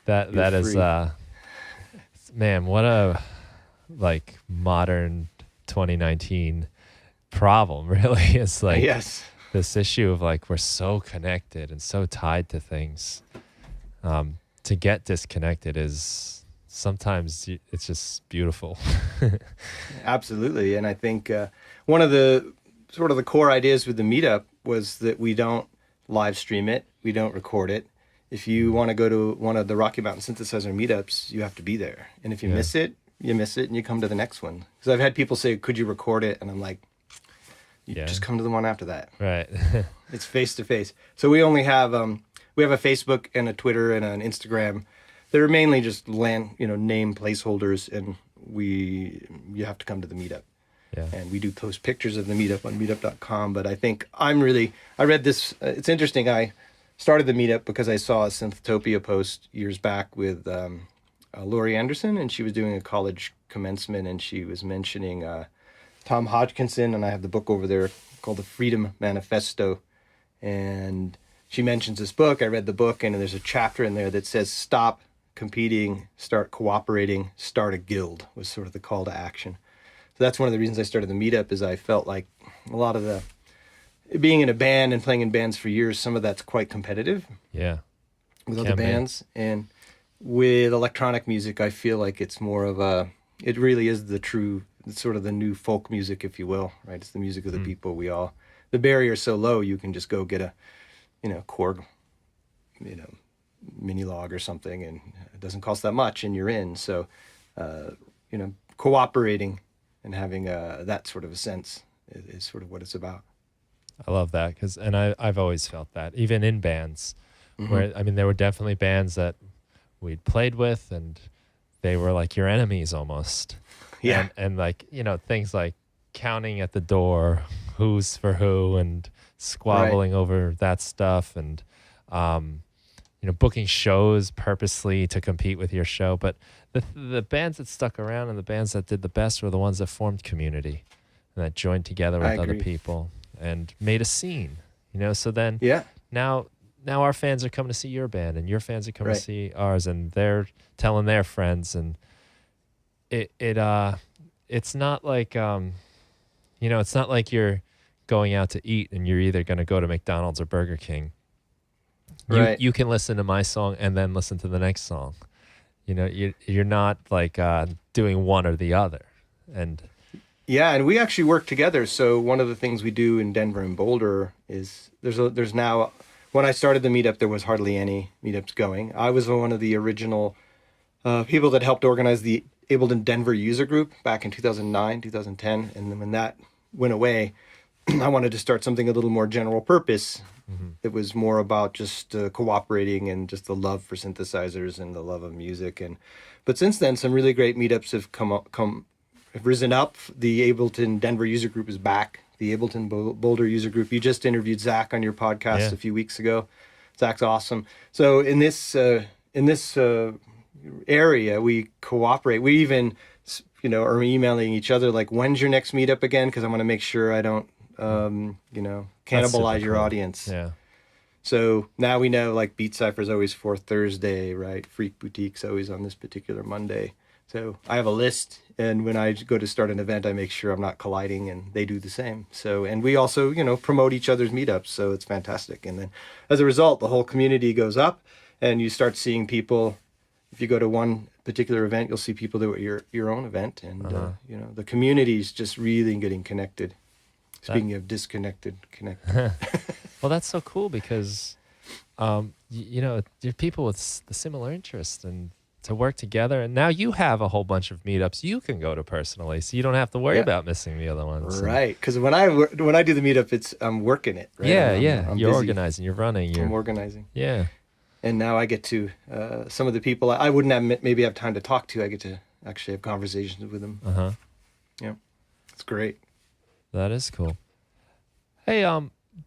That is man, what a like modern 2019 problem, really. It's like this issue of like we're so connected and so tied to things. To get disconnected is sometimes it's just beautiful. Absolutely. And I think one of the sort of the core ideas with the meetup was that we don't live stream it, we don't record it. if you want to go to one of the Rocky Mountain Synthesizer meetups, you have to be there. And if you miss it, you miss it and you come to the next one. Because I've had people say, could you record it? And I'm like, you just come to the one after that. Right. It's face to face. So we only have, we have a Facebook and a Twitter and an Instagram. They're mainly just name placeholders, and you have to come to the meetup. Yeah. And we do post pictures of the meetup on meetup.com. But I think I read this, it's interesting. I started the meetup because I saw a Synthtopia post years back with Laurie Anderson, and she was doing a college commencement, and she was mentioning Tom Hodgkinson, and I have the book over there called the Freedom Manifesto. And she mentions this book. I read the book, and there's a chapter in there that says, stop competing, start cooperating, start a guild, was sort of the call to action. So that's one of the reasons I started the meetup, is I felt like a lot of the, being in a band and playing in bands for years, some of that's quite competitive. Yeah. With other bands. And with electronic music, I feel like it's more of it really is the true, sort of the new folk music, if you will, right? It's the music of the people. The barrier's so low, you can just go get a, Korg, mini log or something, and it doesn't cost that much, and you're in. So, cooperating and having that sort of a sense is sort of what it's about. I love that, and I've always felt that, even in bands, where, there were definitely bands that we'd played with, and they were like your enemies almost. Yeah. And like, things like counting at the door, who's for who, and squabbling over that stuff, and, booking shows purposely to compete with your show. But the bands that stuck around and the bands that did the best were the ones that formed community and that joined together with other people and made a scene, so then now our fans are coming to see your band, and your fans are coming to see ours, and they're telling their friends, and it's not like it's not like you're going out to eat and you're either going to go to McDonald's or Burger King. You can listen to my song and then listen to the next song. You're not like doing one or the other. And and we actually work together. So one of the things we do in Denver and Boulder is there's now, when I started the meetup, there was hardly any meetups going. I was one of the original people that helped organize the Ableton Denver user group back in 2009, 2010. And then when that went away, I wanted to start something a little more general purpose. It was more about just cooperating and just the love for synthesizers and the love of music. But since then, some really great meetups have risen up. The Ableton Denver user group is back. The Ableton Boulder user group. You just interviewed Zach on your podcast a few weeks ago. Zach's awesome. So in this area, we cooperate. We even, are emailing each other like, when's your next meetup again? Because I want to make sure I don't, cannibalize your audience. Yeah. So now we know, like, Beat Cypher's always fourth Thursday, right? Freak Boutique's always on this particular Monday. So I have a list, and when I go to start an event, I make sure I'm not colliding, and they do the same. So, and we also, promote each other's meetups, so it's fantastic. And then as a result, the whole community goes up, and you start seeing people. If you go to one particular event, you'll see people that were your own event, and the community is just really getting connected. Speaking of disconnected, connected. Well, that's so cool because, you're people with the similar interests, and to work together. And now you have a whole bunch of meetups you can go to personally, so you don't have to worry about missing the other ones. Right, because when I do the meetup, I'm working it. Right? I'm you're busy. Organizing, you're running. I'm organizing. Yeah. And now I get to, some of the people I wouldn't maybe have time to talk to, I get to actually have conversations with them. Yeah, it's great. That is cool. Hey,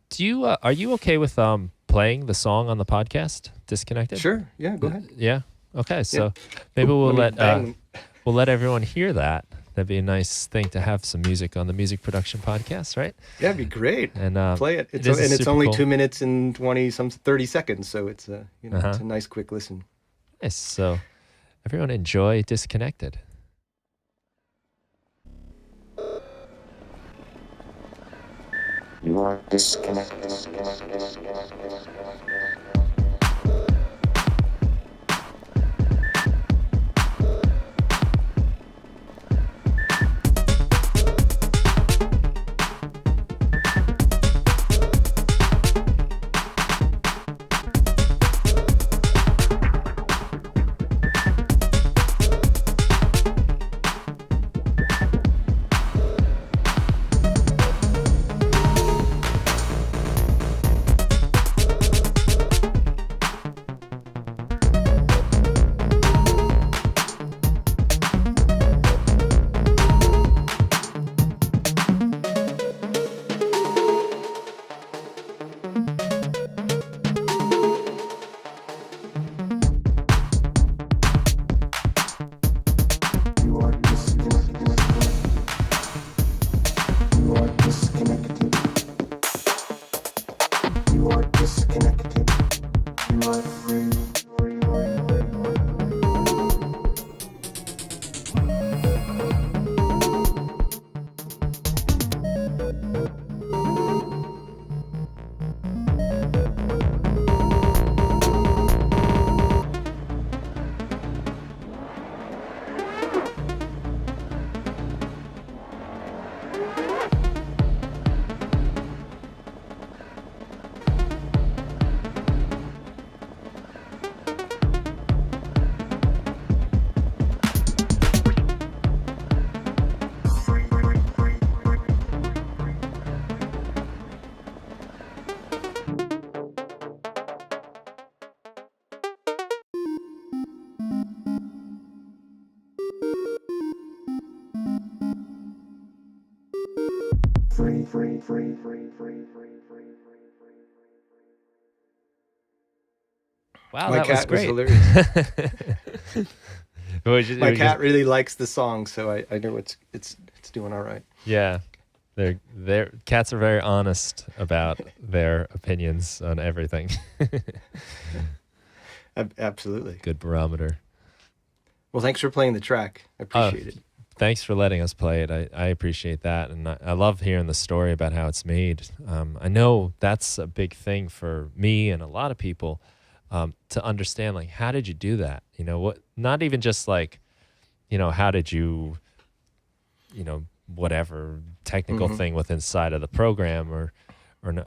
do you are you okay with playing the song on the podcast, Disconnected? Sure. Yeah, go ahead. Yeah. Okay. So maybe we'll let everyone hear that. That'd be a nice thing to have some music on the music production podcast, right? Yeah, it'd be great. And play it. It's only cool. 2 minutes and 30 seconds, so it's it's a nice quick listen. Nice. So everyone enjoy Disconnected. You are disconnected. Wow, My that was cat was great. hilarious. My cat really likes the song, so I know it's doing all right. Yeah, their cats are very honest about their opinions on everything. Absolutely. Good barometer. Well, thanks for playing the track. I appreciate it. Thanks for letting us play it. I appreciate that, and I love hearing the story about how it's made. I know that's a big thing for me and a lot of people, to understand, like, how did you do that? You know, what? Not even just like, you know, how did you, you know, whatever technical thing with inside of the program or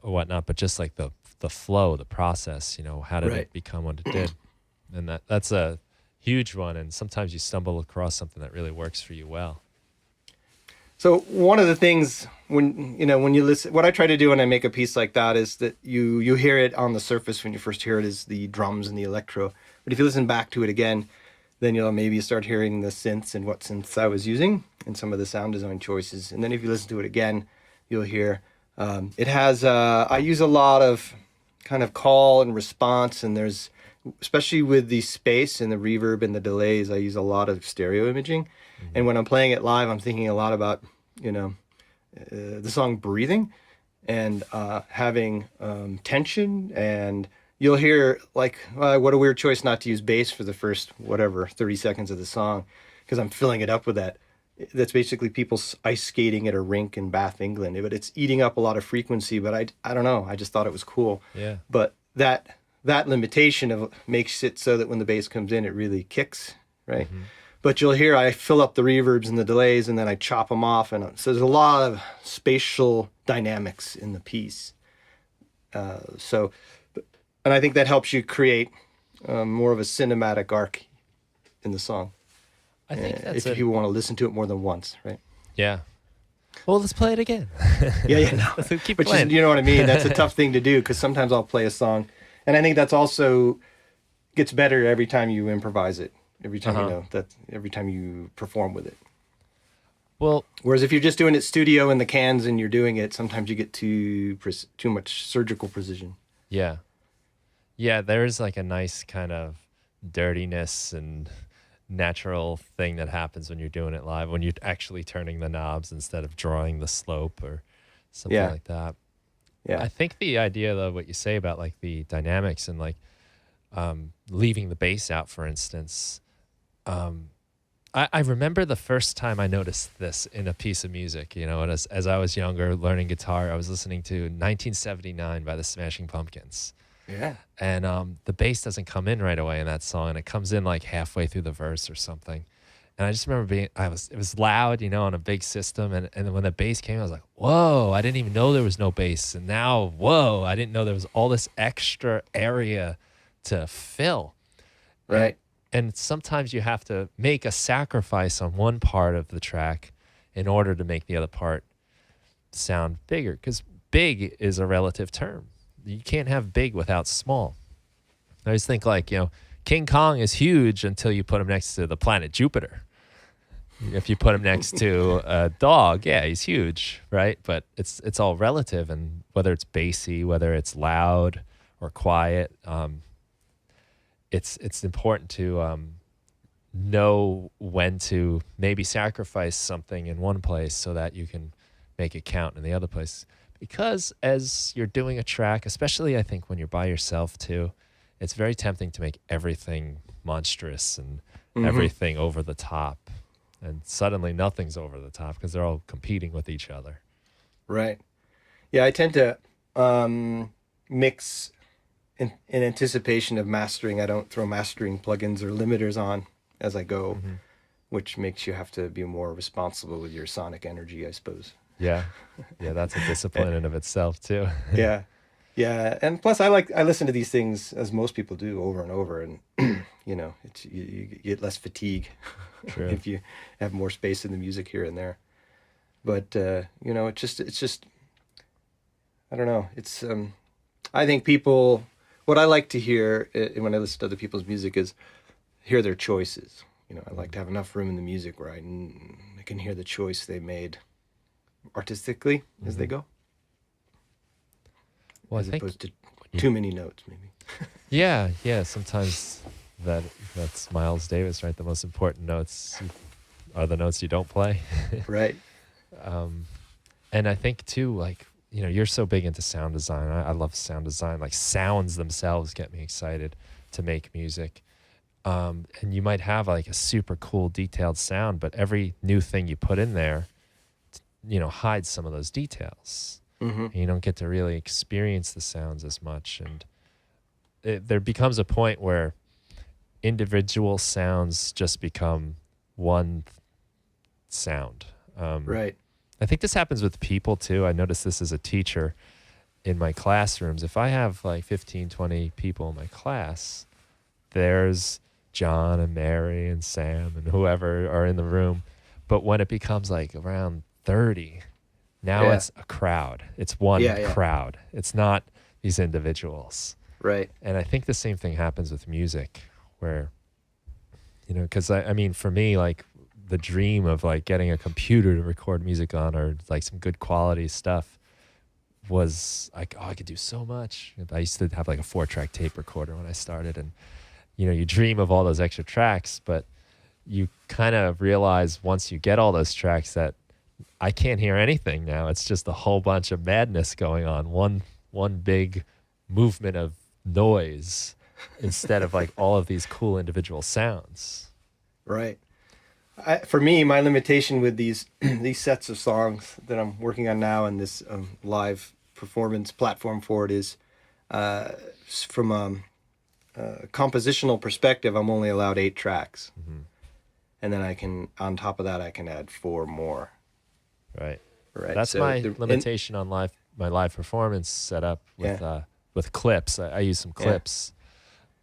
whatnot, but just like the flow, the process. You know, how did it become what it did? And that's a huge one, and sometimes you stumble across something that really works for you well. So one of the things when you listen, what I try to do when I make a piece like that is that you hear it on the surface when you first hear it is the drums and the electro. But if you listen back to it again, then you'll maybe start hearing the synths and what synths I was using and some of the sound design choices. And then if you listen to it again, you'll hear it has, I use a lot of kind of call and response, and there's, especially with the space and the reverb and the delays, I use a lot of stereo imaging. And when I'm playing it live, I'm thinking a lot about, the song breathing and having tension. And you'll hear, like, what a weird choice not to use bass for the first, 30 seconds of the song, because I'm filling it up with that. That's basically people ice skating at a rink in Bath, England. But it's eating up a lot of frequency, but I don't know. I just thought it was cool. Yeah. But that limitation of makes it so that when the bass comes in, it really kicks, right? But you'll hear I fill up the reverbs and the delays, and then I chop them off, and so there's a lot of spatial dynamics in the piece. And I think that helps you create more of a cinematic arc in the song. I think that's if you want to listen to it more than once, right? Yeah. Well, let's play it again. No. Keep Which playing. is, you know what I mean? That's a tough thing to do, because sometimes I'll play a song, and I think that's also gets better every time you improvise it. Every time every time you perform with it. Well, whereas if you're just doing it studio in the cans and you're doing it, sometimes you get too much surgical precision. Yeah. Yeah, there's like a nice kind of dirtiness and natural thing that happens when you're doing it live, when you're actually turning the knobs instead of drawing the slope or something like that. Yeah. I think the idea, though, what you say about like the dynamics and like leaving the bass out, for instance, I remember the first time I noticed this in a piece of music, you know, and as I was younger learning guitar, I was listening to 1979 by the Smashing Pumpkins. Yeah. And the bass doesn't come in right away in that song, and it comes in like halfway through the verse or something. And I just remember it was loud, you know, on a big system. And then when the bass came, I was like, whoa, I didn't even know there was no bass. And now, whoa, I didn't know there was all this extra area to fill. Right. And sometimes you have to make a sacrifice on one part of the track in order to make the other part sound bigger, because big is a relative term. You can't have big without small. I always think, like, you know, King Kong is huge until you put him next to the planet Jupiter. If you put him next to a dog, yeah, he's huge, right? But it's all relative, and whether it's bassy, whether it's loud or quiet, it's important to know when to maybe sacrifice something in one place so that you can make it count in the other place. Because as you're doing a track, especially I think when you're by yourself too, it's very tempting to make everything monstrous and Mm-hmm. everything over the top. And suddenly nothing's over the top because they're all competing with each other. Right. Yeah, I tend to mix in anticipation of mastering. I don't throw mastering plugins or limiters on as I go, Mm-hmm. which makes you have to be more responsible with your sonic energy, I suppose. Yeah. Yeah, that's a discipline in and of itself too. Yeah. Yeah, and plus I listen to these things as most people do over and over, and you know, you get less fatigue True. if you have more space in the music here and there. But you know, it's just I don't know. It's I think people, what I like to hear when I listen to other people's music is hear their choices. You know, I like to have enough room in the music where I can hear the choice they made artistically as they go. Well, as I think opposed to too many notes, maybe. yeah, sometimes that's Miles Davis, right? The most important notes are the notes you don't play. Right. And I think too, like, you know, you're so big into sound design. I love sound design. Like, sounds themselves get me excited to make music. And you might have like a super cool detailed sound, but every new thing you put in there, you know, hides some of those details. Mm-hmm. And you don't get to really experience the sounds as much. And there becomes a point where individual sounds just become one sound. Right. I think this happens with people too. I notice this as a teacher in my classrooms. If I have like 15, 20 people in my class, there's John and Mary and Sam and whoever are in the room. But when it becomes like around 30, now it's a crowd. It's one crowd. It's not these individuals. Right. And I think the same thing happens with music where, you know, because I mean, for me, like the dream of like getting a computer to record music on or like some good quality stuff was like, oh, I could do so much. I used to have like a 4-track tape recorder when I started. And, you know, you dream of all those extra tracks, but you kind of realize once you get all those tracks that I can't hear anything now. It's just a whole bunch of madness going on. One big movement of noise instead of like all of these cool individual sounds. Right. For me, my limitation with these these sets of songs that I'm working on now and this live performance platform for it is from a compositional perspective, I'm only allowed 8 tracks. Mm-hmm. And then I can, on top of that, I can add 4 more. Right. Right. That's so my limitation on my live performance setup with clips. I use some clips,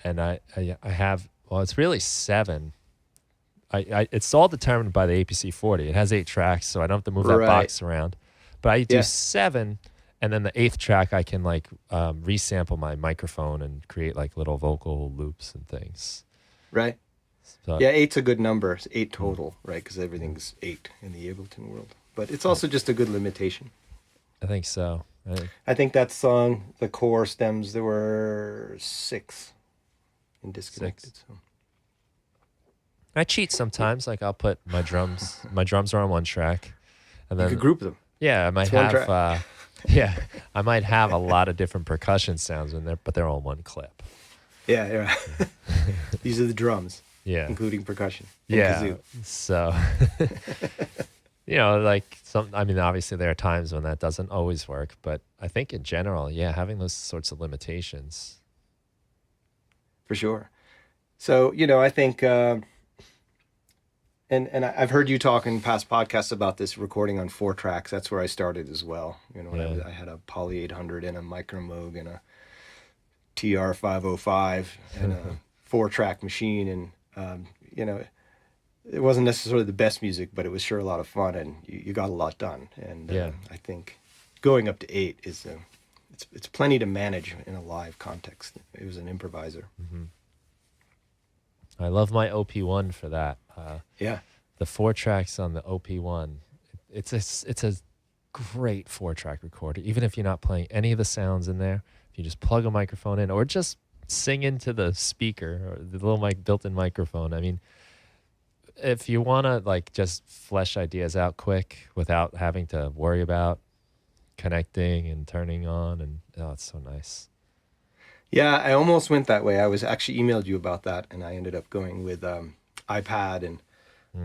and I have, well, it's really 7. It's all determined by the APC 40. It has 8 tracks, so I don't have to move that box around. But I do 7, and then the 8th track I can like resample my microphone and create like little vocal loops and things. Right. So, Yeah, 8's a good number. It's 8 total, right? Because everything's 8 in the Ableton world. But it's also just a good limitation. I think so. I think that song, the core stems, there were 6 in disconnected. 6. So. I cheat sometimes. Like I'll put my drums. My drums are on 1 track, and then You could group them. yeah, I might have I might have a lot of different percussion sounds in there, but they're all 1 clip. Yeah. These are the drums. Yeah, Including percussion. And yeah. kazoo. So, you know, like I mean, obviously there are times when that doesn't always work, but I think in general, having those sorts of limitations. For sure. So, you know, I think, and I've heard you talk in past podcasts about this recording on 4 tracks. That's where I started as well. You know, I had a Poly 800 and a Micro Moog and a TR 505 and a 4-track machine. And, you know, it wasn't necessarily the best music, but it was sure a lot of fun, and you got a lot done. And I think going up to 8 is it's plenty to manage in a live context. It was an improviser. Mm-hmm. I love my OP1 for that. The 4 tracks on the OP1, it's a great 4-track recorder. Even if you're not playing any of the sounds in there, if you just plug a microphone in or just sing into the speaker or the little built-in microphone. I mean, if you want to like just flesh ideas out quick without having to worry about connecting and turning on, and it's so nice. Yeah, I almost went that way. I was actually emailed you about that, and I ended up going with iPad and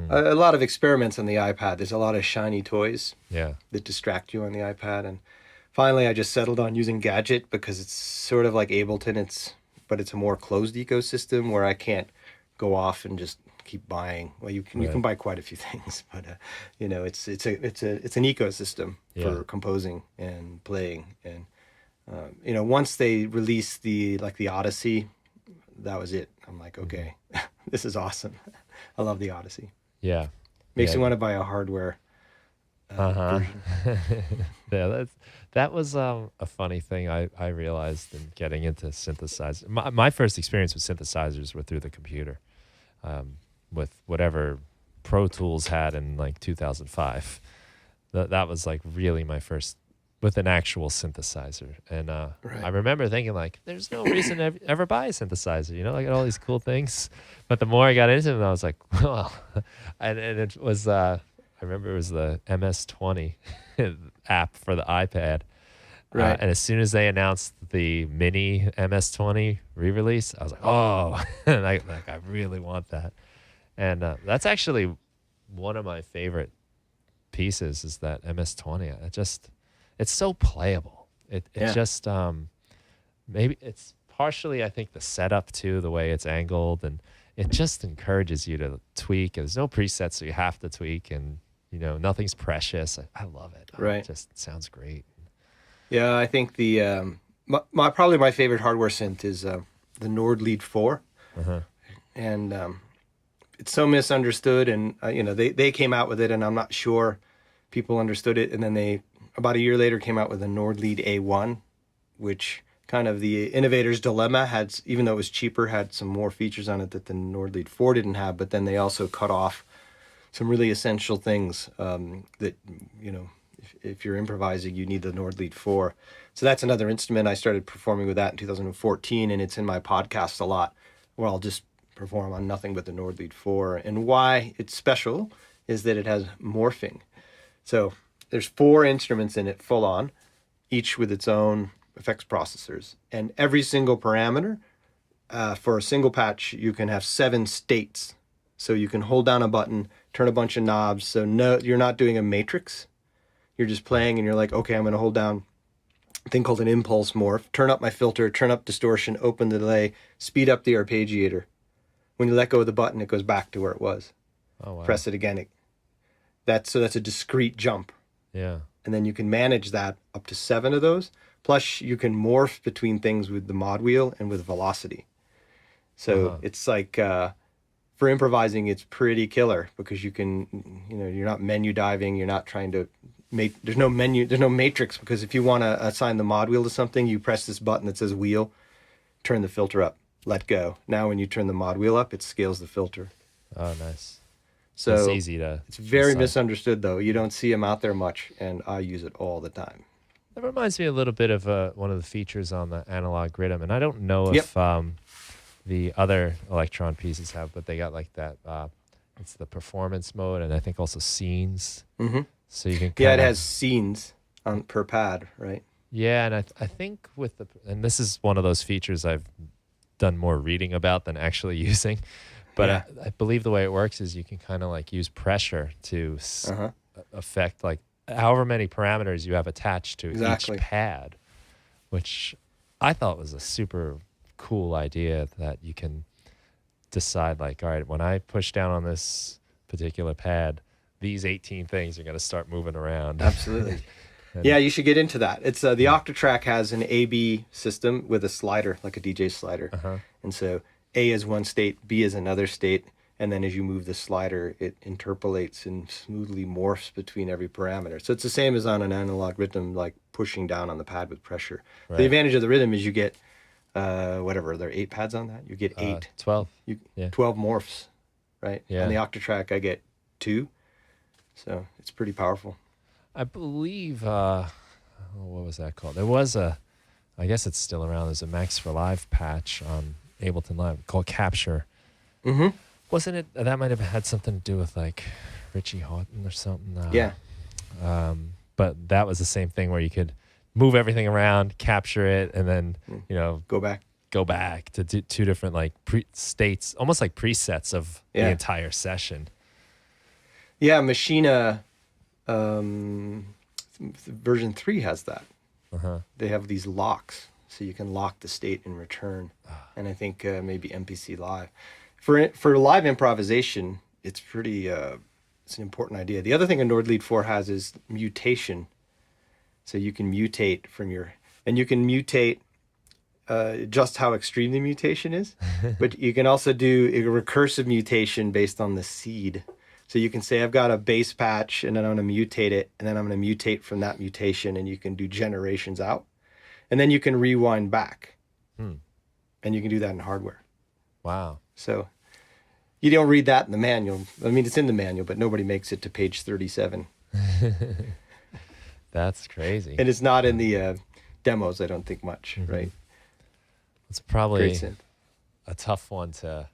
a lot of experiments on the iPad. There's a lot of shiny toys Yeah. that distract you on the iPad, and finally I just settled on using Gadget because it's sort of like Ableton. But it's a more closed ecosystem where I can't go off and just keep buying. Well, you can buy quite a few things, but it's an ecosystem for composing and playing. And once they released the Odyssey, that was it. I'm like, okay, this is awesome. I love the Odyssey. Yeah. Makes me want to buy a hardware version. Yeah, that was a funny thing I realized in getting into synthesizers. My first experience with synthesizers were through the computer, with whatever Pro Tools had in like 2005. That was like really my first with an actual synthesizer. And I remember thinking like, there's no reason to ever buy a synthesizer, I got all these cool things. But the more I got into them, I was like, well, and it was, I remember it was the MS-20 app for the iPad. Right. And as soon as they announced the mini MS-20 re-release, I was like, oh, and I really want that. And that's actually one of my favorite pieces is that MS-20. It's so playable. It just, maybe it's partially, I think, the setup too, the way it's angled, and it just encourages you to tweak. There's no presets, so you have to tweak, and nothing's precious. I love it. Right. It just sounds great. Yeah, I think the probably my favorite hardware synth is the Nord Lead 4, and it's so misunderstood. And they came out with it, and I'm not sure people understood it. And then they about a year later came out with a Nord Lead A1, which kind of the innovator's dilemma had, even though it was cheaper, had some more features on it that the Nord Lead 4 didn't have. But then they also cut off some really essential things that if you're improvising, you need the Nord Lead 4. So that's another instrument. I started performing with that in 2014, and it's in my podcast a lot, where I'll just perform on nothing but the Nord Lead 4. And why it's special is that it has morphing. So there's 4 instruments in it full on, each with its own effects processors. And every single parameter, for a single patch, you can have 7 states. So you can hold down a button, turn a bunch of knobs. So no, you're not doing a matrix. You're just playing and you're like, okay, I'm going to hold down a thing called an impulse morph, turn up my filter, turn up distortion, open the delay, speed up the arpeggiator. When you let go of the button, it goes back to where it was. Oh, wow. Press it again. That's a discrete jump. Yeah. And then you can manage that up to 7 of those. Plus you can morph between things with the mod wheel and with velocity. So it's like, for improvising, it's pretty killer because you can, you're not menu diving. You're not trying to there's no matrix, because if you want to assign the mod wheel to something, you press this button that says wheel, turn the filter up, let go. Now when you turn the mod wheel up, it scales the filter. Oh, nice. So it's easy to. It's very decide. Misunderstood though. You don't see them out there much, and I use it all the time. That reminds me a little bit of one of the features on the analog rhythm, and I don't know if the other Electron pieces have, but they got like that. It's the performance mode, and I think also scenes. Mm-hmm. So you can. Yeah, it has scenes per pad, right? Yeah, and I think and this is one of those features I've done more reading about than actually using, but I believe the way it works is you can kind of like use pressure to affect like however many parameters you have attached to each pad, which I thought was a super cool idea, that you can decide like, all right, when I push down on this particular pad, these 18 things are going to start moving around. Absolutely. Yeah, you should get into that. It's the Octatrack has an A/B system with a slider, like a DJ slider. And so A is one state, B is another state, and then as you move the slider, it interpolates and smoothly morphs between every parameter. So it's the same as on an analog rhythm, like pushing down on the pad with pressure. Right. The advantage of the rhythm is you get whatever, there are 8 pads on that. You get 8. 12. 12 morphs, right? Yeah. On the Octatrack, I get 2. So it's pretty powerful. I believe, what was that called? There was I guess it's still around. There's a Max for Live patch on Ableton Live called Capture. Mm-hmm. Wasn't it? That might have had something to do with like Richie Houghton or something. Yeah. But that was the same thing where you could move everything around, capture it, and then, go back. go back to two different like states, almost like presets of the entire session. Yeah, Machina version 3 has that. They have these locks, so you can lock the state in return. And I think maybe MPC Live. For live improvisation, it's pretty, it's an important idea. The other thing a Nord Lead 4 has is mutation. So you can mutate and you can mutate just how extreme the mutation is, but you can also do a recursive mutation based on the seed. So you can say, I've got a bass patch and then I'm going to mutate it, and then I'm going to mutate from that mutation, and you can do generations out. And then you can rewind back. And you can do that in hardware. Wow. So you don't read that in the manual. I mean, it's in the manual, but nobody makes it to page 37. That's crazy. And it's not in the demos, I don't think much, right? It's probably a tough one to,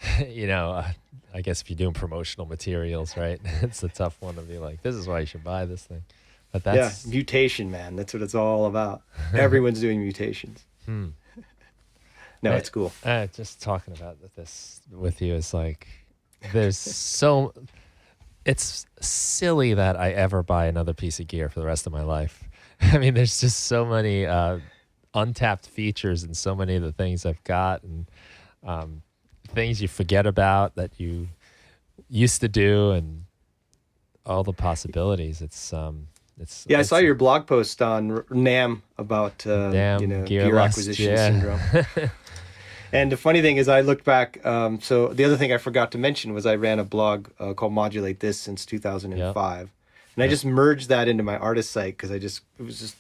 I guess if you're doing promotional materials, right? It's a tough one to be like, this is why you should buy this thing. But that's mutation, man. That's what it's all about. Everyone's doing mutations. No, it's cool. Just talking about this with you is like, it's silly that I ever buy another piece of gear for the rest of my life. I mean, there's just so many untapped features and so many of the things I've got, and things you forget about that you used to do, and all the possibilities. I saw your blog post on NAM about gear acquisition syndrome. And the funny thing is, I looked back. So the other thing I forgot to mention was I ran a blog called Modulate This since 2005, and I just merged that into my artist site because it was just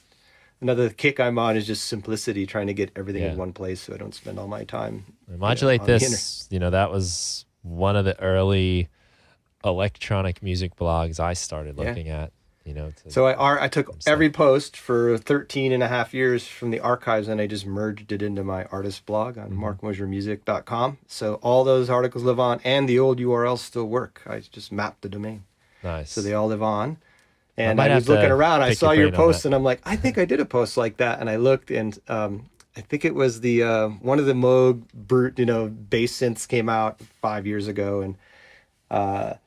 another kick I'm on, is just simplicity, trying to get everything in one place so I don't spend all my time. Modulate This, that was one of the early electronic music blogs I started looking at. So I took every post for 13 and a half years from the archives, and I just merged it into my artist blog on markmoshermusic.com. So all those articles live on, and the old URLs still work. I just mapped the domain. Nice. So they all live on. And I was looking around, I saw your post, and I'm like, I think I did a post like that. And I looked, and I think it was the one of the Moog brute, bass synths came out 5 years ago, and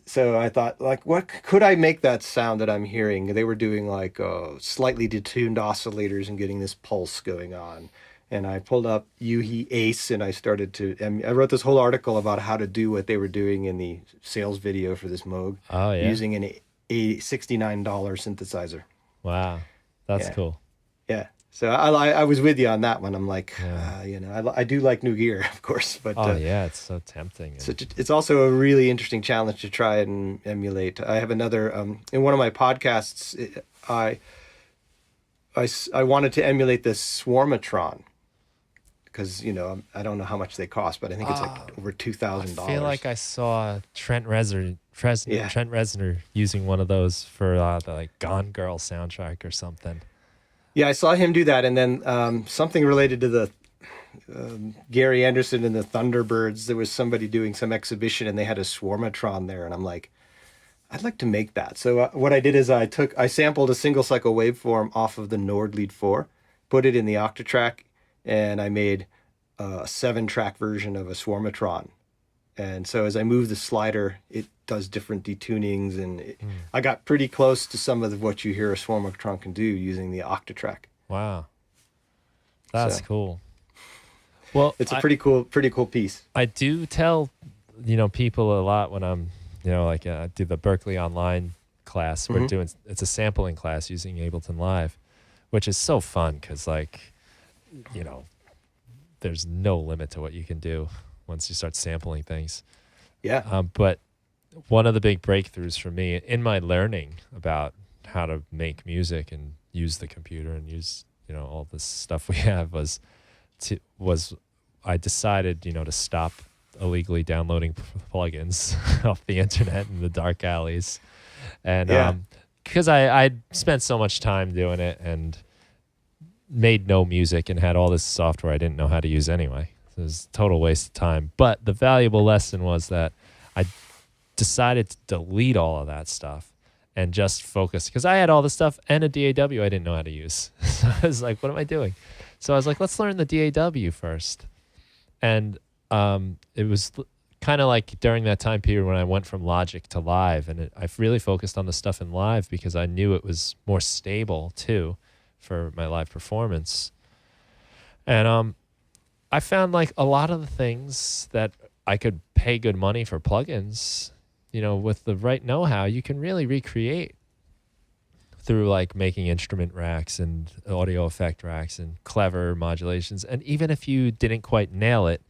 so I thought, like, what could I make that sound that I'm hearing? They were doing like slightly detuned oscillators and getting this pulse going on. And I pulled up Yuhi Ace, and I I wrote this whole article about how to do what they were doing in the sales video for this Moog, using a $69 synthesizer. Wow, that's cool. Yeah. So I was with you on that one. I'm like, I do like new gear, of course, but it's so tempting. So it's also a really interesting challenge to try and emulate. I have another in one of my podcasts. I wanted to emulate the Swarmatron because I don't know how much they cost, but I think it's like over $2,000. I feel like I saw Trent Reznor using one of those for the like Gone Girl soundtrack or something. Yeah, I saw him do that, and then something related to the Gary Anderson and the Thunderbirds. There was somebody doing some exhibition, and they had a Swarmatron there, and I'm like, I'd like to make that. So what I did is I sampled a single cycle waveform off of the Nord Lead 4, put it in the Octatrack, and I made a 7-track version of a Swarmatron. And so as I move the slider, it does different detunings, and I got pretty close to some of what you hear a Swarmatron can do using the Octatrack. Wow, that's cool. Well, it's a pretty cool piece. I do tell people a lot when I'm I do the Berkeley Online class. We're doing it's a sampling class using Ableton Live, which is so fun because there's no limit to what you can do once you start sampling things. Yeah. But one of the big breakthroughs for me in my learning about how to make music and use the computer and use, all this stuff we have was I decided, to stop illegally downloading plugins off the internet in the dark alleys. And because I spent so much time doing it and made no music and had all this software I didn't know how to use anyway. It was a total waste of time. But the valuable lesson was that I decided to delete all of that stuff and just focus, because I had all the stuff and a DAW I didn't know how to use. So I was like, what am I doing? So I was like, let's learn the DAW first. And it was kind of like during that time period when I went from Logic to Live, and I've really focused on the stuff in Live because I knew it was more stable too for my live performance. And I found like a lot of the things that I could pay good money for plugins, you know, with the right know-how, you can really recreate through like making instrument racks and audio effect racks and clever modulations. And even if you didn't quite nail it,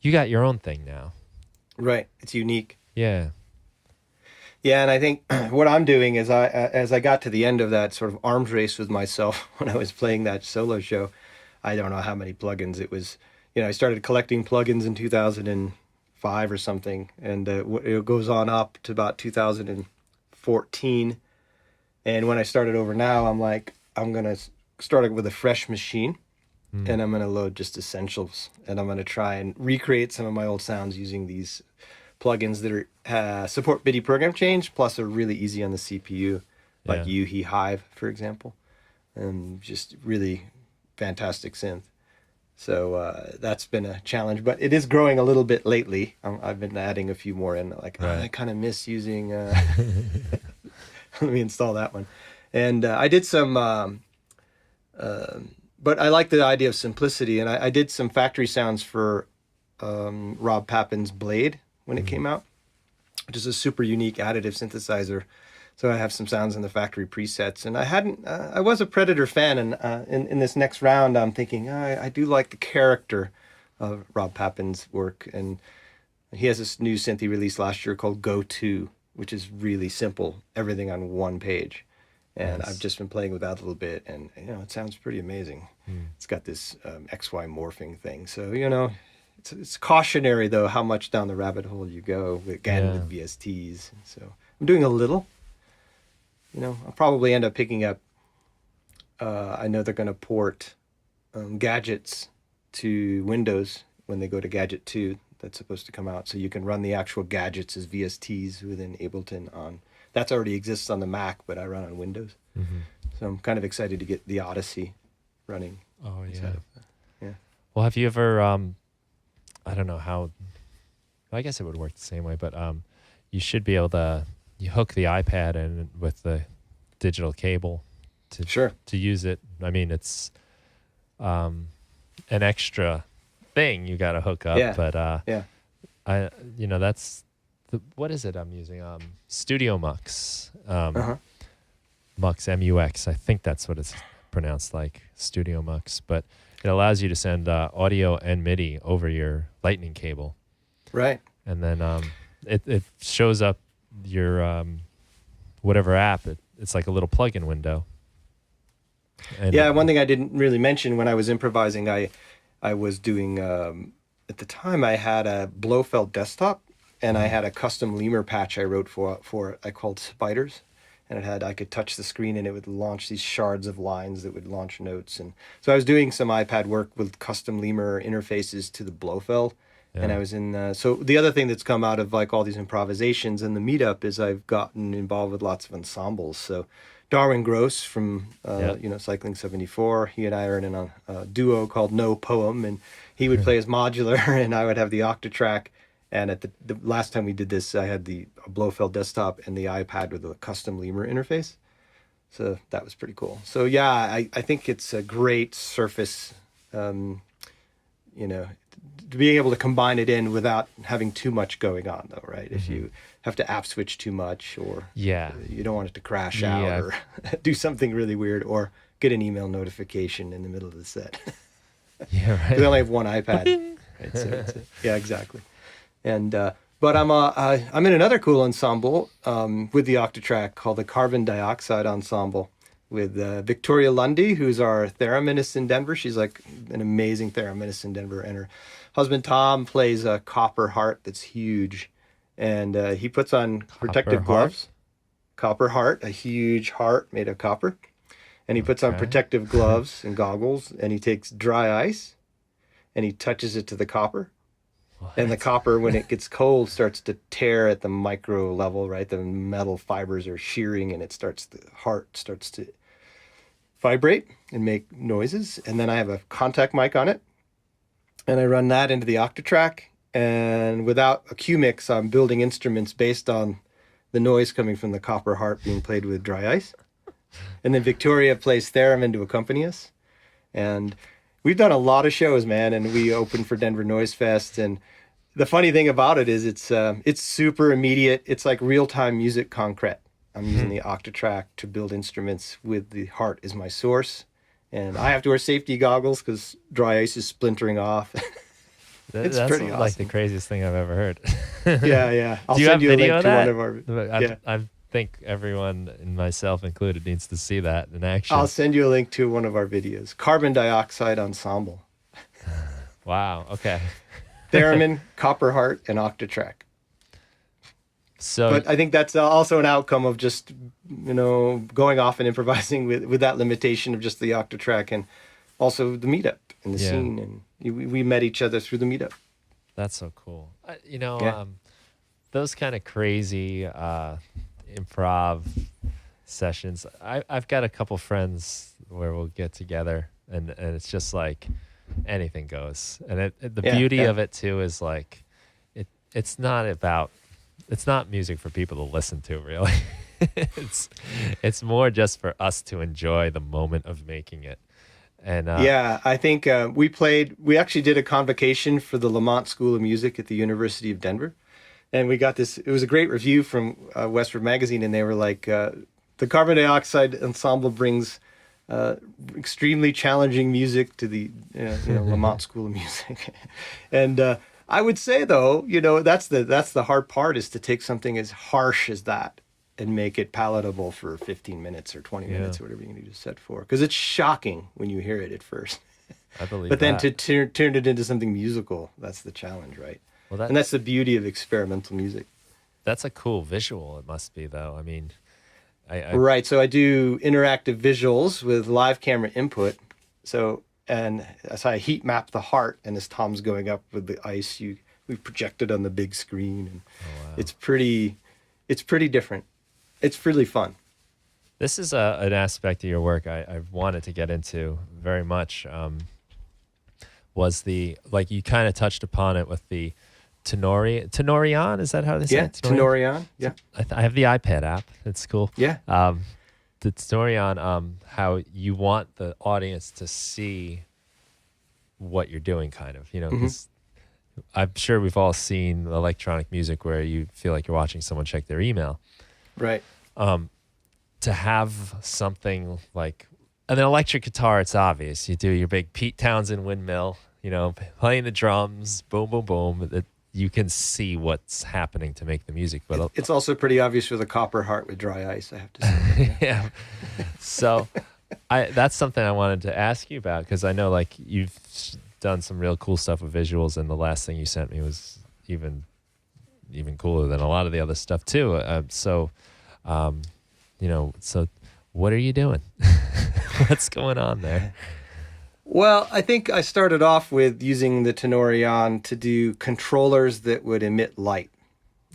you got your own thing now. Right. It's unique. Yeah. Yeah, and I think what I'm doing is as I got to the end of that sort of arms race with myself when I was playing that solo show, I don't know how many plugins it was. You know, I started collecting plugins in 2005 or something, and it goes on up to about 2014. And when I started over now, I'm like, I'm going to start with a fresh machine, and I'm going to load just essentials, and I'm going to try and recreate some of my old sounds using these plugins that are support MIDI program change, plus are really easy on the CPU, like Yuhi Hive, for example, and just really fantastic synth. So that's been a challenge, but it is growing a little bit lately. I've been adding a few more in, like, I kind of miss using... let me install that one. And I did some, but I like the idea of simplicity. And I did some factory sounds for Rob Papin's Blade when it came out, which is a super unique additive synthesizer. So I have some sounds in the factory presets. And I was a Predator fan. And in this next round, I'm thinking, I do like the character of Rob Papin's work. And he has this new synth he released last year called Go 2, which is really simple, everything on one page. And I've just been playing with that a little bit, and, you know, it sounds pretty amazing. It's got this XY morphing thing. So, you know, it's cautionary, though, how much down the rabbit hole you go, again, with VSTs. So I'm doing a little. You know, I'll probably end up picking up, I know they're going to port gadgets to Windows when they go to Gadget 2. That's supposed to come out, so you can run the actual gadgets as VSTs within Ableton on. That already exists on the Mac, but I run on Windows. So I'm kind of excited to get the Odyssey running. Oh yeah. Yeah. Well, have you ever? I don't know how. I guess it would work the same way, but you should be able to. You hook the iPad in with the digital cable to use it. I mean, it's an extra thing you got to hook up, but I, you know, that's what is it I'm using? Studio Mux, Mux MUX. I think that's what it's pronounced, like Studio Mux, but it allows you to send audio and MIDI over your Lightning cable, right? And then it shows up your whatever app. It's like a little plugin window. And one thing I didn't really mention when I was improvising, I was doing, at the time I had a Blofeld desktop, and I had a custom lemur patch I wrote for I called Spiders, and I could touch the screen and it would launch these shards of lines that would launch notes. And so I was doing some iPad work with custom lemur interfaces to the Blofeld. And I was in, so the other thing that's come out of like all these improvisations and the meetup is I've gotten involved with lots of ensembles. So Darwin Gross from, Cycling 74, he and I are in a duo called No Poem, and he would play his modular and I would have the octatrack. And at the last time we did this, I had the Blofeld desktop and the iPad with a custom lemur interface. So that was pretty cool. So yeah, I think it's a great surface, being able to combine it in without having too much going on, though, right? If you have to app switch too much, or you don't want it to crash out, or do something really weird, or get an email notification in the middle of the set. Yeah, right. Because I only have one iPad. Right? So yeah, exactly. And but I'm in another cool ensemble with the octatrack called the Carbon Dioxide Ensemble, with Victoria Lundy, who's our thereminist in Denver. She's like an amazing thereminist in Denver, and her husband Tom plays a copper heart that's huge, and he puts on protective gloves. Copper heart, a huge heart made of copper, and he puts on protective gloves and goggles, and he takes dry ice, and he touches it to the copper. What? And the copper, when it gets cold, starts to tear at the micro level, right? The metal fibers are shearing, and the heart starts to vibrate and make noises. And then I have a contact mic on it. And I run that into the Octatrack. And without a Q mix, I'm building instruments based on the noise coming from the copper harp being played with dry ice. And then Victoria plays theremin to accompany us. And we've done a lot of shows, man. And we opened for Denver Noise Fest. And the funny thing about it is it's super immediate. It's like real-time music concrete. I'm using the Octatrack to build instruments with the heart as my source. And I have to wear safety goggles because dry ice is splintering off. It's That's pretty awesome. like the craziest thing I've ever heard. Yeah. I'll Do you send have you a video link of to that? one of our... Yeah. I think everyone, and myself included, needs to see that in action. I'll send you a link to one of our videos. Carbon Dioxide Ensemble. Wow. Okay. Theremin, copper heart, and Octatrack. So, But I think that's also an outcome of just, going off and improvising with that limitation of just the Octatrack and also the meetup and the scene. And we met each other through the meetup. that's so cool. Yeah. Those kind of crazy improv sessions. I've got a couple friends where we'll get together and it's just like anything goes. And the beauty of it too is like it's not music for people to listen to, really. it's more just for us to enjoy the moment of making it. And I think we actually did a convocation for the Lamont School of Music at the University of Denver. And we got this, it was a great review from Westward Magazine, and they were like, the Carbon Dioxide Ensemble brings extremely challenging music to the Lamont School of Music. And I would say, though, that's the hard part, is to take something as harsh as that and make it palatable for 15 minutes or 20 minutes or whatever you need to set for. Because it's shocking when you hear it at first. I believe But then that. to turn it into something musical, that's the challenge, right? Well, And that's the beauty of experimental music. that's a cool visual, it must be, though. I mean, Right. So I do interactive visuals with live camera input. So I heat map the heart, and as Tom's going up with the ice, we project it on the big screen, and it's pretty different. It's really fun. This is an aspect of your work I've wanted to get into very much. Was like you kind of touched upon it with the Tenorion, is that how they say it? Tenorion. Yeah. I have the iPad app. It's cool. Yeah. The Tenorion, how you want the audience to see what you're doing, kind of, 'cause I'm sure we've all seen electronic music where you feel like you're watching someone check their email. Right. To have something like an electric guitar, it's obvious. You do your big Pete Townsend windmill, playing the drums, boom, boom, boom. You can see what's happening to make the music. But It's also pretty obvious with a copper heart with dry ice, I have to say. yeah. So that's something I wanted to ask you about, because I know like you've done some real cool stuff with visuals, and the last thing you sent me was even cooler than a lot of the other stuff too. So what are you doing? What's going on there? Well, I think I started off with using the Tenorion to do controllers that would emit light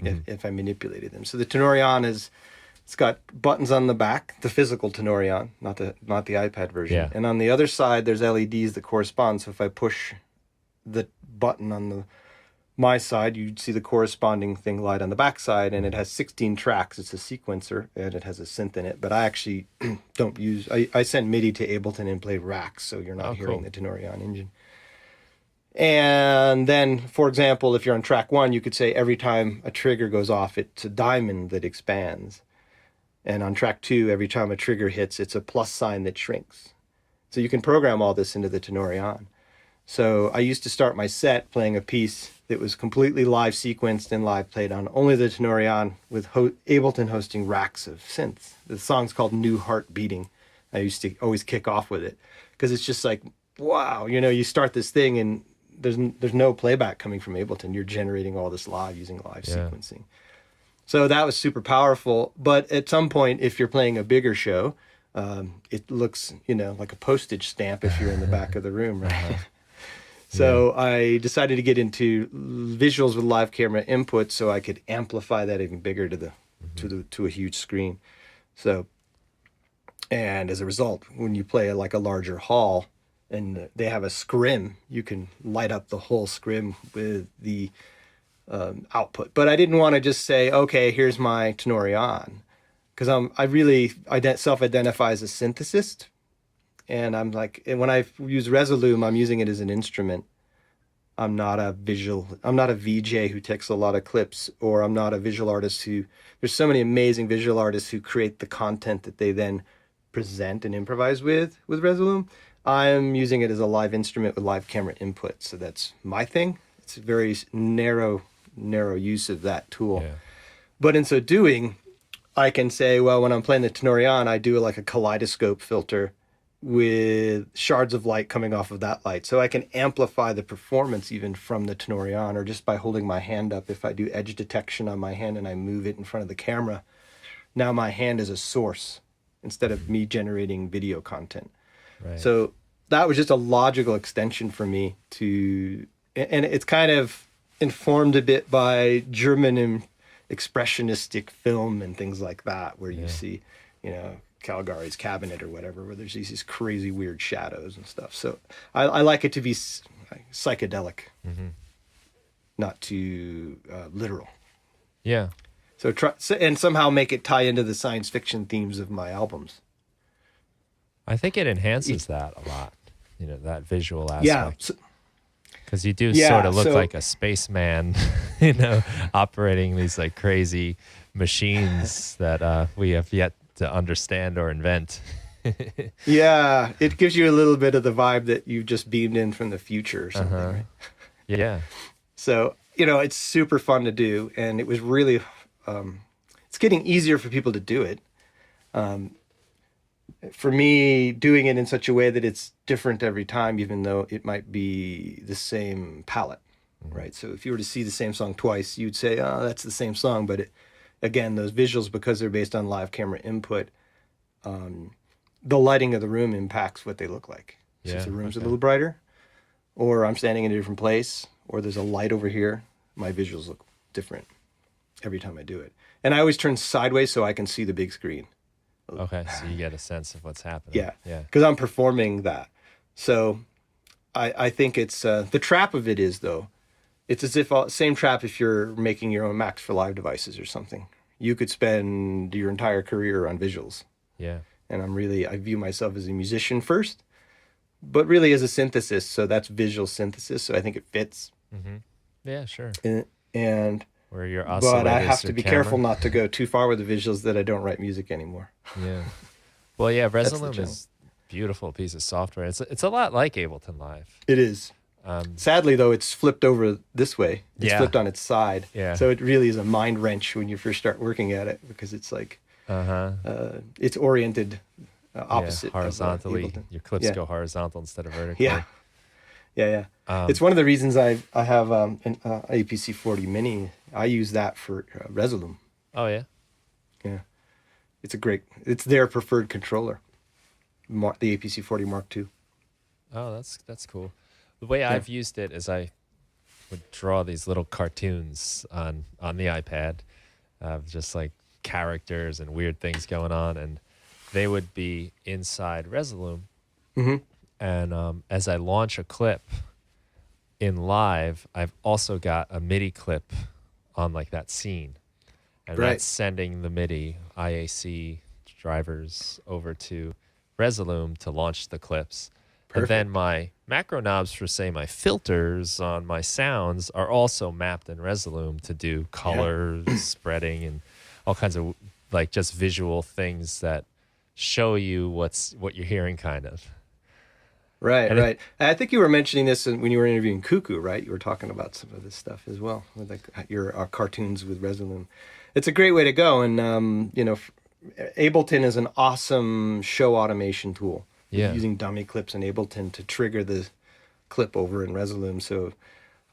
if I manipulated them. So the Tenorion it's got buttons on the back, the physical Tenorion, not the iPad version. Yeah. And on the other side, there's LEDs that correspond. So if I push the button on my side, you'd see the corresponding thing light on the back side, and it has 16 tracks. It's a sequencer, and it has a synth in it. But I actually don't use... I send Midi to Ableton and play racks, so you're not hearing the Tenorion engine. And then, for example, if you're on track 1, you could say every time a trigger goes off, it's a diamond that expands. And on track 2, every time a trigger hits, it's a plus sign that shrinks. So you can program all this into the Tenorion. So I used to start my set playing a piece that was completely live sequenced and live played on only the Tenorion, with Ableton hosting racks of synths. The song's called New Heart Beating. I used to always kick off with it because it's just like, wow, you start this thing and there's no playback coming from Ableton. You're generating all this live using live sequencing. So that was super powerful. But at some point, if you're playing a bigger show, it looks, like a postage stamp if you're in the back of the room, right? So I decided to get into visuals with live camera input so I could amplify that even bigger to a huge screen. So And as a result, when you play like a larger hall and they have a scrim, you can light up the whole scrim with the output. But I didn't want to just say, okay, here's my tenorion, because I really self-identify as a synthesist. And I'm like, and when I use Resolume, I'm using it as an instrument. I'm not a VJ who takes a lot of clips, or I'm not a visual artist there's so many amazing visual artists who create the content that they then present and improvise with Resolume. I'm using it as a live instrument with live camera input. So that's my thing. It's a very narrow use of that tool. Yeah. But in so doing, I can say, well, when I'm playing the tenorion, I do like a kaleidoscope filter with shards of light coming off of that light. So I can amplify the performance even from the tenorion, or just by holding my hand up. If I do edge detection on my hand and I move it in front of the camera, now my hand is a source instead of me generating video content. Right. So that was just a logical extension for me and it's kind of informed a bit by German expressionistic film and things like that, where you see, Calgary's Cabinet or whatever, where there's these crazy weird shadows and stuff. So I like it to be psychedelic, not too literal. Yeah. So and somehow make it tie into the science fiction themes of my albums. I think it enhances that a lot, that visual aspect. Yeah. Because you do sort of look like a spaceman, operating these like crazy machines that we have yet to understand or invent. Yeah, it gives you a little bit of the vibe that you just beamed in from the future or something, right? Yeah. So, it's super fun to do, and it was really, it's getting easier for people to do it. For me, doing it in such a way that it's different every time, even though it might be the same palette, right? So if you were to see the same song twice, you'd say, oh, that's the same song. But again, those visuals, because they're based on live camera input, the lighting of the room impacts what they look like. So if the room's a little brighter, or I'm standing in a different place, or there's a light over here, my visuals look different every time I do it. And I always turn sideways so I can see the big screen. Okay, so you get a sense of what's happening. Yeah, because I'm performing that. So I think it's, the trap of it is, though, it's as if, same trap if you're making your own Macs for live devices or something. You could spend your entire career on visuals. Yeah. And I view myself as a musician first, but really as a synthesist. So that's visual synthesis. So I think it fits. Mm-hmm. Yeah, sure. And where your but I have to be careful not to go too far with the visuals that I don't write music anymore. Yeah. Well, yeah, Resolume is a beautiful piece of software. It's a lot like Ableton Live. It is. Sadly, though, it's flipped over this way. It's flipped on its side. Yeah. So it really is a mind wrench when you first start working at it, because it's like it's oriented opposite. Horizontally. Your clips go horizontal instead of vertical. Yeah. It's one of the reasons I have an APC 40 Mini. I use that for Resolume. Oh, yeah? Yeah. It's their preferred controller, the APC 40 Mark II. Oh, that's cool. The way I've used it is I would draw these little cartoons on the iPad of just like characters and weird things going on, and they would be inside Resolume. Mm-hmm. And as I launch a clip in Live, I've also got a MIDI clip on like that scene. And that's sending the MIDI IAC drivers over to Resolume to launch the clips. Perfect. And then my macro knobs for, say, my filters on my sounds are also mapped in Resolume to do color spreading and all kinds of like just visual things that show you what you're hearing, kind of. Right. I think you were mentioning this when you were interviewing Cuckoo, right? You were talking about some of this stuff as well, with like your cartoons with Resolume. It's a great way to go, and Ableton is an awesome show automation tool. Yeah. Using dummy clips in Ableton to trigger the clip over in Resolume. So,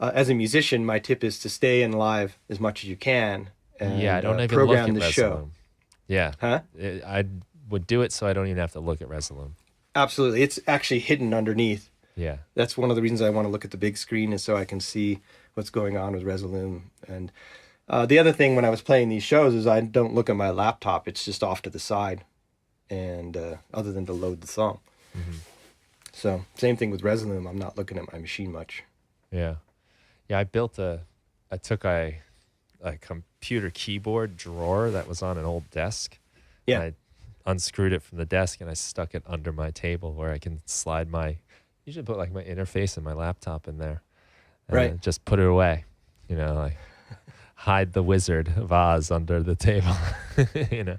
as a musician, my tip is to stay in Live as much as you can. And, I don't even program look at the Resolume. show. Yeah. Huh? I would do it so I don't even have to look at Resolume. Absolutely. It's actually hidden underneath. Yeah. That's one of the reasons I want to look at the big screen, is so I can see what's going on with Resolume. And the other thing when I was playing these shows is I don't look at my laptop. It's just off to the side. and other than to load the song. Mm-hmm. So same thing with Resolume. I'm not looking at my machine much. Yeah. Yeah, I took a computer keyboard drawer that was on an old desk. Yeah. I unscrewed it from the desk and I stuck it under my table where I can slide usually put like my interface and my laptop in there. And Right. just put it away. You know, like hide the Wizard of Oz under the table. You know.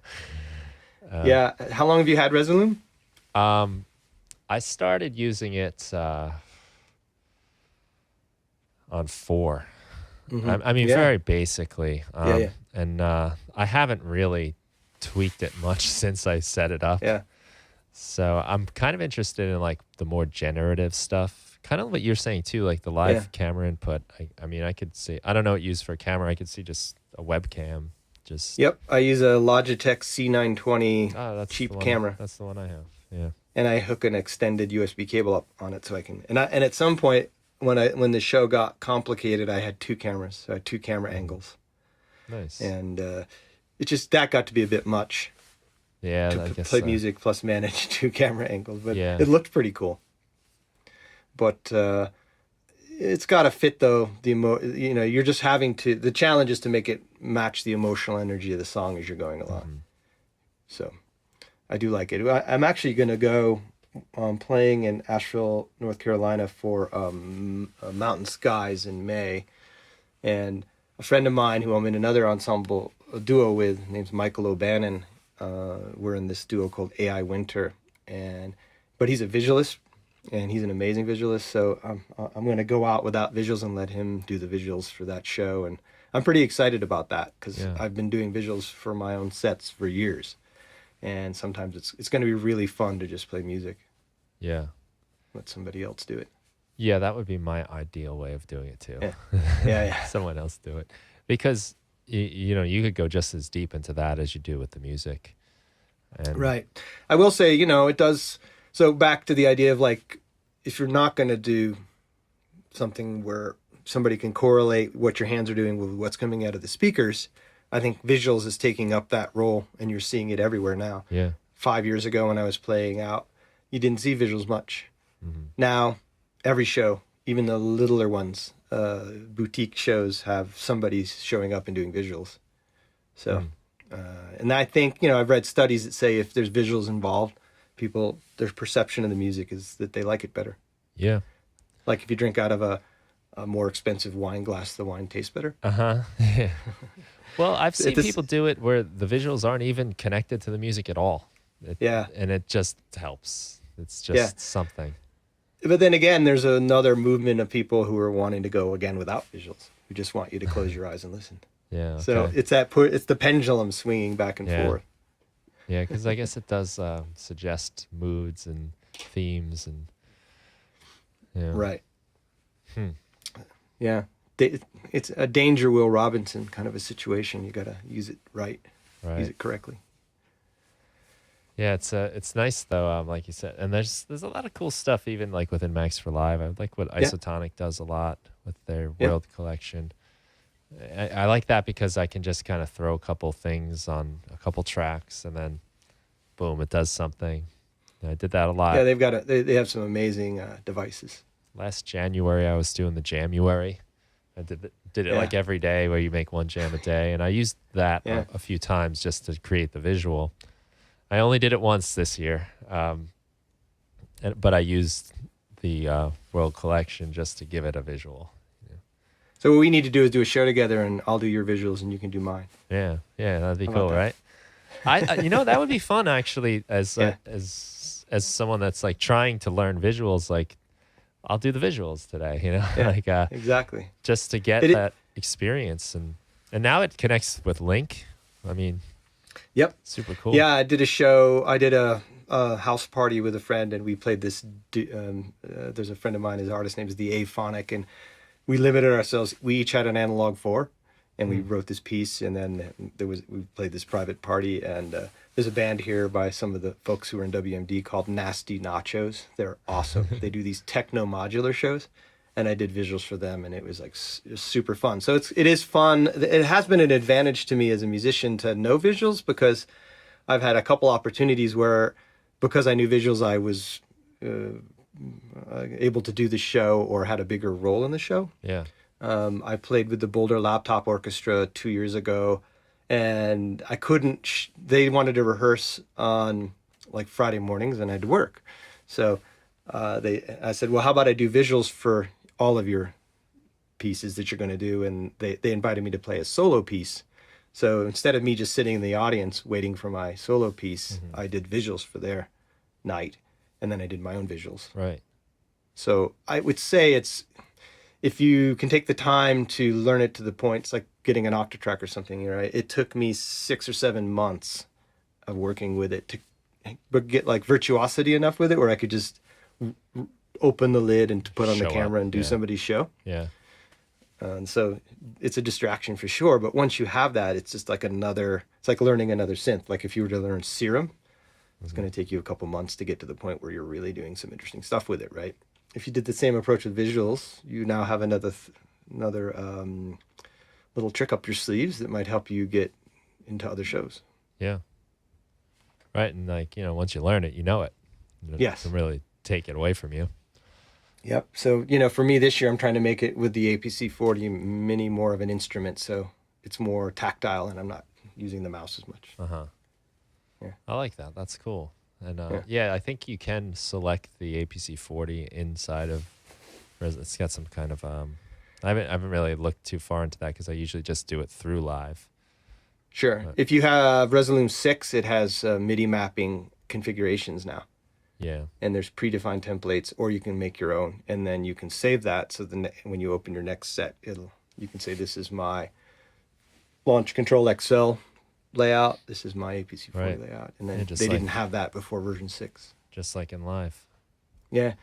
Yeah. How long have you had Resolume? I started using it on 4. Mhm. I mean, Yeah. very basically. Yeah. And I haven't really tweaked it much since I set it up. Yeah. So I'm kind of interested in like the more generative stuff. Kind of what you're saying too, like the live Yeah. camera input. I mean, I could see, I don't know what you use for a camera. I could see just a webcam. Just Yep. I use a Logitech C920 that's cheap the one, camera. That's the one I have. Yeah. And I hook an extended USB cable up on it so I can. And at some point when the show got complicated, I had 2 cameras. So I had 2 camera angles, Nice. and that got to be a bit much Yeah, I to guess play so. music plus manage 2 camera angles. But Yeah. it looked pretty cool. But it's got to fit though. You're just having to. The challenge is to make it match the emotional energy of the song as you're going along. Mm-hmm. So I do like it. I'm actually going to go playing in Asheville, North Carolina for Mountain Skies in May. And a friend of mine who I'm in another ensemble a duo with, name's Michael O'Bannon. We're in this duo called AI Winter. But he's a visualist, and he's an amazing visualist. So I'm going to go out without visuals and let him do the visuals for that show. And I'm pretty excited about that because Yeah. I've been doing visuals for my own sets for years. And sometimes it's going to be really fun to just play music, Yeah. let somebody else do it. Yeah, that would be my ideal way of doing it too. Yeah. Yeah. Someone else do it. Because, you could go just as deep into that as you do with the music. And Right. I will say, it does. So back to the idea of like, if you're not going to do something where somebody can correlate what your hands are doing with what's coming out of the speakers, I think visuals is taking up that role, and you're seeing it everywhere now. Yeah. 5 years ago when I was playing out, you didn't see visuals much. Mm-hmm. Now, every show, even the littler ones, boutique shows have somebody showing up and doing visuals. So, and I think, I've read studies that say if there's visuals involved, their perception of the music is that they like it better. Yeah. Like if you drink out of a more expensive wine glass, the wine tastes better. Uh-huh. Yeah. Well, I've seen It's- people do it where the visuals aren't even connected to the music at all. Yeah. And it just helps. It's just something. But then again, there's another movement of people who are wanting to go again without visuals, who just want you to close your eyes and listen. Yeah. Okay. So it's the pendulum swinging back and Yeah. forth. Yeah, because I guess it does suggest moods and themes and yeah. Right. Hmm. Yeah. It's a Danger Will Robinson kind of a situation. You got to use it right, use Right. it correctly. Yeah, it's nice though, like you said, and there's a lot of cool stuff even like within Max for Live. I like what Isotonic does a lot with their World collection. I like that because I can just kind of throw a couple things on a couple tracks and then, boom, it does something. And I did that a lot. Yeah, they have some amazing devices. Last January, I was doing the January. I did it like every day where you make one jam a day, and I used that a few times just to create the visual. I only did it once this year, but I used the World Collection just to give it a visual. So what we need to do is do a show together, and I'll do your visuals, and you can do mine. Yeah, that'd be How cool, about right? I that would be fun actually. As someone that's like trying to learn visuals, like I'll do the visuals today. Like Exactly. just to get that experience, and now it connects with Link. I mean, yep, super cool. Yeah, I did a show. I did a house party with a friend, and we played this. There's a friend of mine. His artist name is the Aphonic, and we limited ourselves. We each had an analog 4, and we wrote this piece. And then we played this private party. And there's a band here by some of the folks who are in WMD called Nasty Nachos. They're awesome. They do these techno modular shows, and I did visuals for them, and it was like super fun. So it is fun. It has been an advantage to me as a musician to know visuals because I've had a couple opportunities where, because I knew visuals, I was able to do the show or had a bigger role in the show. Yeah. I played with the Boulder Laptop Orchestra 2 years ago, and I couldn't. They wanted to rehearse on like Friday mornings, and I had to work. So I said, well, how about I do visuals for all of your pieces that you're going to do? And they invited me to play a solo piece. So instead of me just sitting in the audience waiting for my solo piece, I did visuals for their night, and then I did my own visuals. Right. So I would say it's, if you can take the time to learn it to the point, it's like getting an Octatrack or something, right? It took me 6 or 7 months of working with it to get like virtuosity enough with it where I could just open the lid and put on the camera and do somebody's show. Yeah. And so it's a distraction for sure. But once you have that, it's just like it's like learning another synth. Like if you were to learn Serum, it's going to take you a couple months to get to the point where you're really doing some interesting stuff with it, right? If you did the same approach with visuals, you now have another little trick up your sleeves that might help you get into other shows. Yeah. Right. And like, once you learn it, you know it. Yes. It can really take it away from you. Yep. So, for me this year, I'm trying to make it with the APC 40 Mini more of an instrument. So it's more tactile and I'm not using the mouse as much. Uh-huh. Yeah. I like that. That's cool. And I think you can select the APC 40 inside of, it's got some kind of, I haven't really looked too far into that because I usually just do it through Live. Sure. But if you have Resolume 6, it has MIDI mapping configurations now. Yeah. And there's predefined templates, or you can make your own, and then you can save that. So then when you open your next set, you can say, this is my Launch Control XL layout. This is my APC 40 layout. And then they didn't have that before version 6. Just like in Live. Yeah.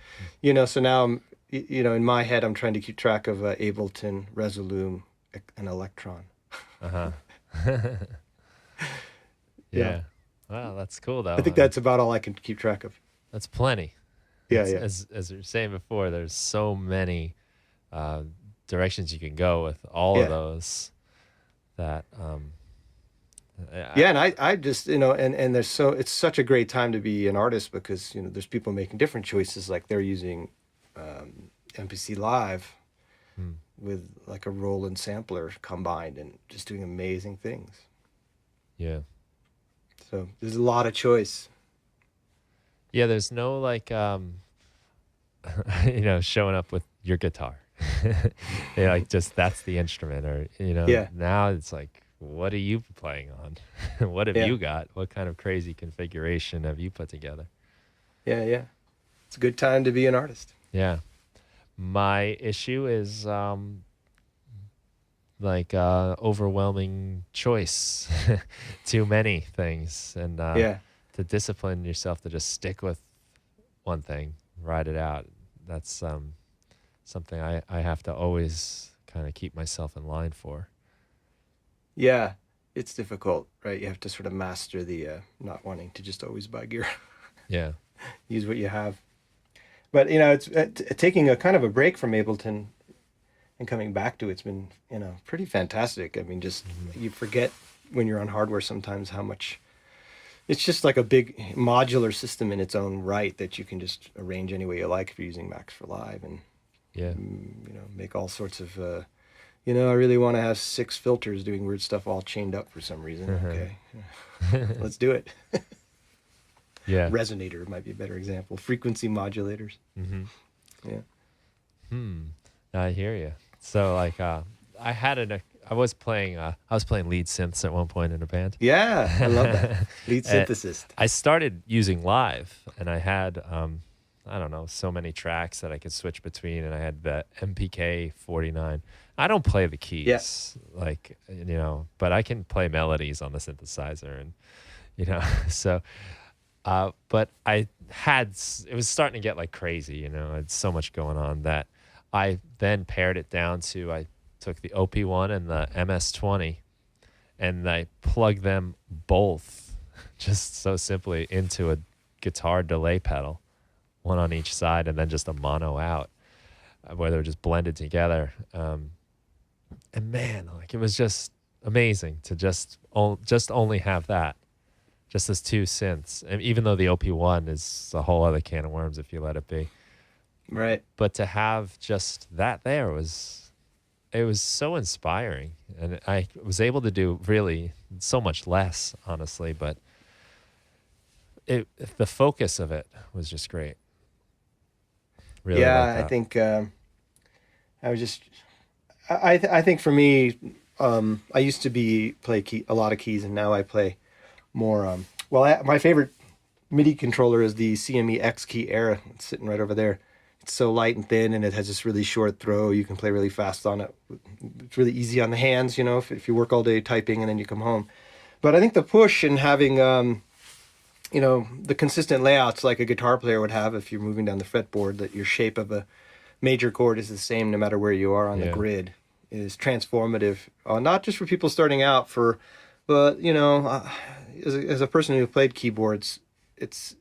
So now I'm, in my head, I'm trying to keep track of Ableton, Resolume, and Electron. Uh-huh. Yeah. Wow, that's cool though. I think that's about all I can keep track of. That's plenty. Yeah. As you were saying before, there's so many directions you can go with all of those that and I just and there's it's such a great time to be an artist because there's people making different choices, like they're using MPC Live with like a Roland sampler combined and just doing amazing things. Yeah. So there's a lot of choice. Yeah, there's no like showing up with your guitar. Like just that's the instrument, or now it's like, what are you playing on? What have you got? What kind of crazy configuration have you put together? Yeah. It's a good time to be an artist. Yeah. My issue is overwhelming choice. Too many things, and to discipline yourself to just stick with one thing, ride it out. That's something I have to always kind of keep myself in line for. Yeah, it's difficult, right? You have to sort of master the not wanting to just always buy gear. Yeah. Use what you have. But, it's taking a kind of a break from Ableton and coming back to it's been, pretty fantastic. I mean, just you forget when you're on hardware sometimes how much it's just like a big modular system in its own right that you can just arrange any way you like if you're using Max for Live and, make all sorts of, I really want to have 6 filters doing weird stuff all chained up for some reason. Okay, let's do it. Yeah. Resonator might be a better example. Frequency modulators. Mm-hmm. Yeah. I hear you. So like, I was playing lead synths at one point in a band. Yeah, I love that. Lead synthesist. I started using Live, and I had so many tracks that I could switch between, and I had the MPK 49. I don't play the keys, but I can play melodies on the synthesizer, and so. But it was starting to get like crazy, it's so much going on that I then pared it down to, I took the OP1 and the MS-20 and I plugged them both just so simply into a guitar delay pedal, one on each side, and then just a mono out where they were just blended together. And man, like it was just amazing to just only have that. just as two synths. And even though the OP1 is a whole other can of worms if you let it be. Right. But to have just that there was so inspiring. And I was able to do really so much less, honestly, but the focus of it was just great. Really Yeah, like I think I think for me, I used to play a lot of keys, and now I play more. My favorite MIDI controller is the CME X Key Era. It's sitting right over there. It's so light and thin, and it has this really short throw. You can play really fast on it. It's really easy on the hands, you know, if you work all day typing and then you come home. But I think the push and having, you know, the consistent layouts like a guitar player would have if you're moving down the fretboard, that your shape of a major chord is the same no matter where you are on the grid, is transformative. Not just for people starting out, but you know, as a person who played keyboards, it's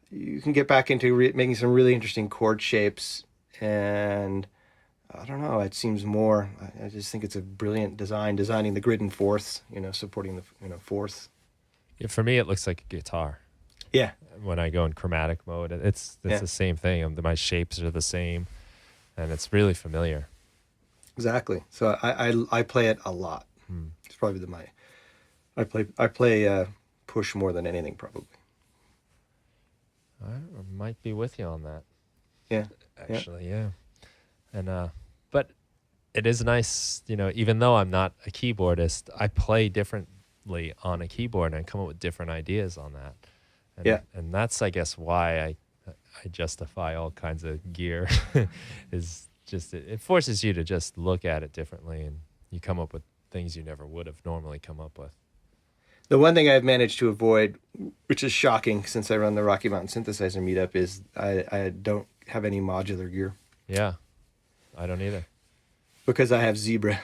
you can get back into making some really interesting chord shapes, and I don't know, it seems more, I just think it's a brilliant designing the grid in fourths, you know, supporting the, you know, fourths. Yeah, for me, it looks like a guitar. Yeah. When I go in chromatic mode, it's the same thing. My shapes are the same, and it's really familiar. Exactly. So I play it a lot. It's probably I play push more than anything, probably. I might be with you on that. Yeah. Actually, yeah. And but it is nice, you know, even though I'm not a keyboardist, I play differently on a keyboard and I come up with different ideas on that. And, and that's, I guess, why I justify all kinds of gear. Is just it forces you to just look at it differently, and you come up with things you never would have normally come up with. The one thing I've managed to avoid, which is shocking since I run the Rocky Mountain Synthesizer meetup, is I don't have any modular gear. Yeah, I don't either. Because I have Zebra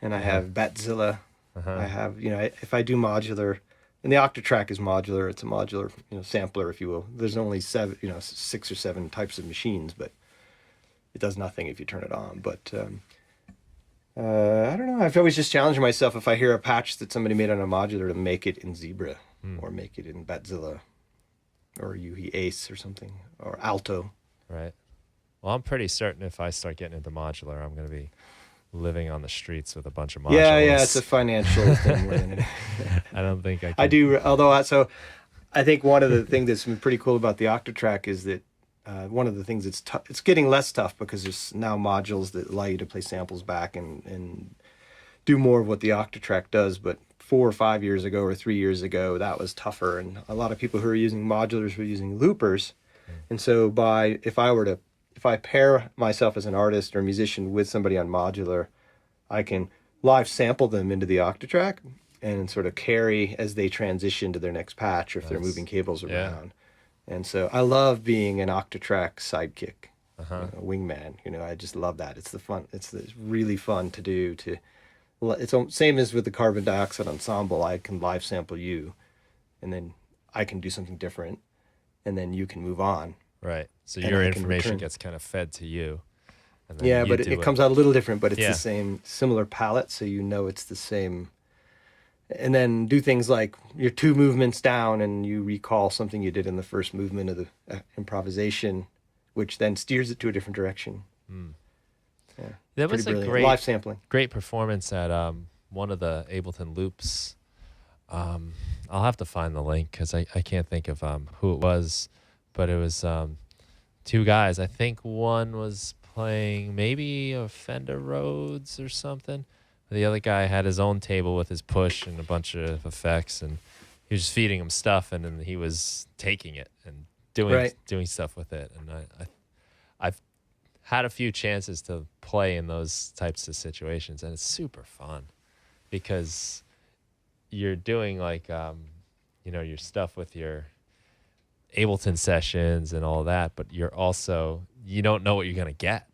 and I have Batzilla. I have, you know, if I do modular, and the Octatrack is modular, it's a modular, you know, sampler, if you will. There's only 6 or 7 types of machines, but it does nothing if you turn it on. But I don't know. I've always just challenged myself, if I hear a patch that somebody made on a modular, to make it in Zebra or make it in Batzilla or Yuhi Ace or something, or Alto. Right. Well, I'm pretty certain if I start getting into modular, I'm going to be living on the streets with a bunch of modulars. Yeah, it's a financial thing more than it. I don't think I can. I do, although I think one of the things that's been pretty cool about the Octatrack is that one of the things that's tough, it's getting less tough because there's now modules that allow you to play samples back and do more of what the Octatrack does. But 4 or 5 years ago or 3 years ago, that was tougher. And a lot of people who are using modulars were using loopers. And so if I pair myself as an artist or musician with somebody on modular, I can live sample them into the Octatrack and sort of carry as they transition to their next patch, or if they're moving cables around. And so I love being an Octatrack sidekick, you know, wingman. You know, I just love that. It's really fun to do. It's same as with the carbon dioxide ensemble. I can live sample you, and then I can do something different, and then you can move on. Right. So your information gets kind of fed to you. And then yeah, but it comes out a little different, but it's the same, similar palette, so you know it's the same. And then do things like you're 2 movements down and you recall something you did in the first movement of the improvisation, which then steers it to a different direction. Yeah, that was a great live sampling. Great performance at one of the Ableton loops. I'll have to find the link because I can't think of who it was, but it was 2 guys. I think one was playing maybe a Fender Rhodes or something. The other guy had his own table with his push and a bunch of effects, and he was just feeding him stuff, and then he was taking it and doing stuff with it. And I've had a few chances to play in those types of situations, and it's super fun because you're doing like you know, your stuff with your Ableton sessions and all that, but you don't know what you're gonna get.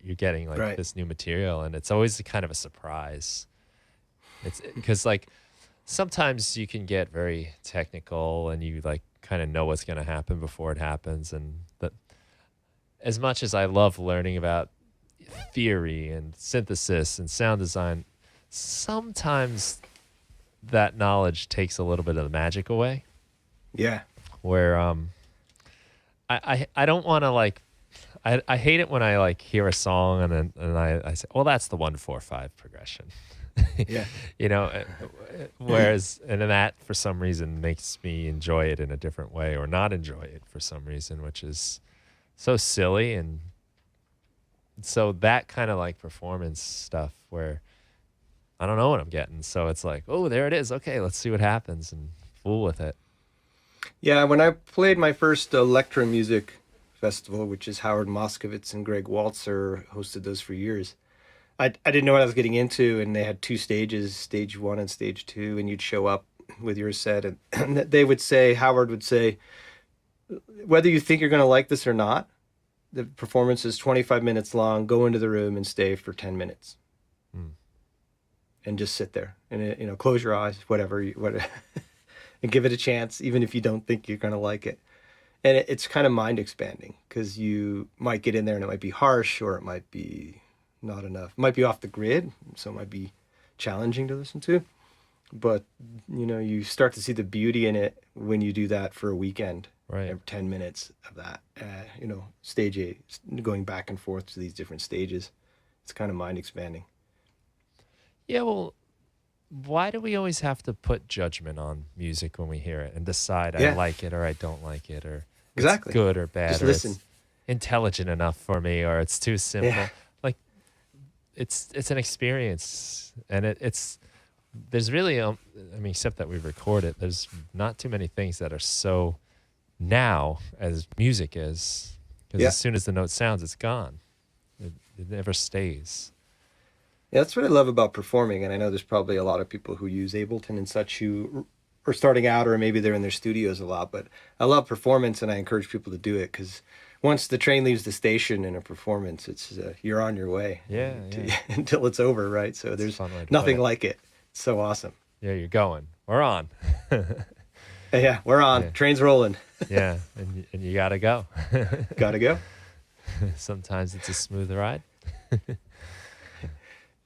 You're getting like this new material, and it's always kind of a surprise. It's because like sometimes you can get very technical and you like kind of know what's going to happen before it happens. And as much as I love learning about theory and synthesis and sound design, sometimes that knowledge takes a little bit of the magic away. Yeah. Where I don't want to like I hate it when I like hear a song and I say, well, that's the 1-4-5 progression. Yeah. You know, whereas and then that for some reason makes me enjoy it in a different way or not enjoy it for some reason, which is so silly. And so that kind of like performance stuff where I don't know what I'm getting, so it's like, oh, there it is, okay, let's see what happens and fool with it. Yeah, when I played my first electro music festival, which is Howard Moskowitz and Greg Waltzer hosted those for years, I didn't know what I was getting into, and they had 2 stages, stage 1 and stage 2, and you'd show up with your set, and they would say, Howard would say, whether you think you're going to like this or not, the performance is 25 minutes long, go into the room and stay for 10 minutes. And just sit there and, you know, close your eyes, whatever, and give it a chance, even if you don't think you're going to like it. And it's kind of mind expanding because you might get in there and it might be harsh or it might be not enough. It might be off the grid, so it might be challenging to listen to. But, you know, you start to see the beauty in it when you do that for a weekend. Right. 10 minutes of that, you know, stage 8, going back and forth to these different stages. It's kind of mind expanding. Yeah, well, why do we always have to put judgment on music when we hear it and decide I like it or I don't like it or exactly. It's good or bad Just or listen. It's intelligent enough for me or it's too simple? Yeah. Like, it's an experience, and it's there's really I mean, except that we record it, there's not too many things that are so now as music is, because as soon as the note sounds, it's gone. It never stays. Yeah, that's what I love about performing, and I know there's probably a lot of people who use Ableton and such who are starting out, or maybe they're in their studios a lot, but I love performance, and I encourage people to do it, because once the train leaves the station in a performance, it's you're on your way until it's over, right? So there's nothing like it. It's so awesome. Yeah, you're going. We're on. Yeah, we're on. Yeah. Train's rolling. Yeah, and you gotta go. Gotta go. Sometimes it's a smooth ride.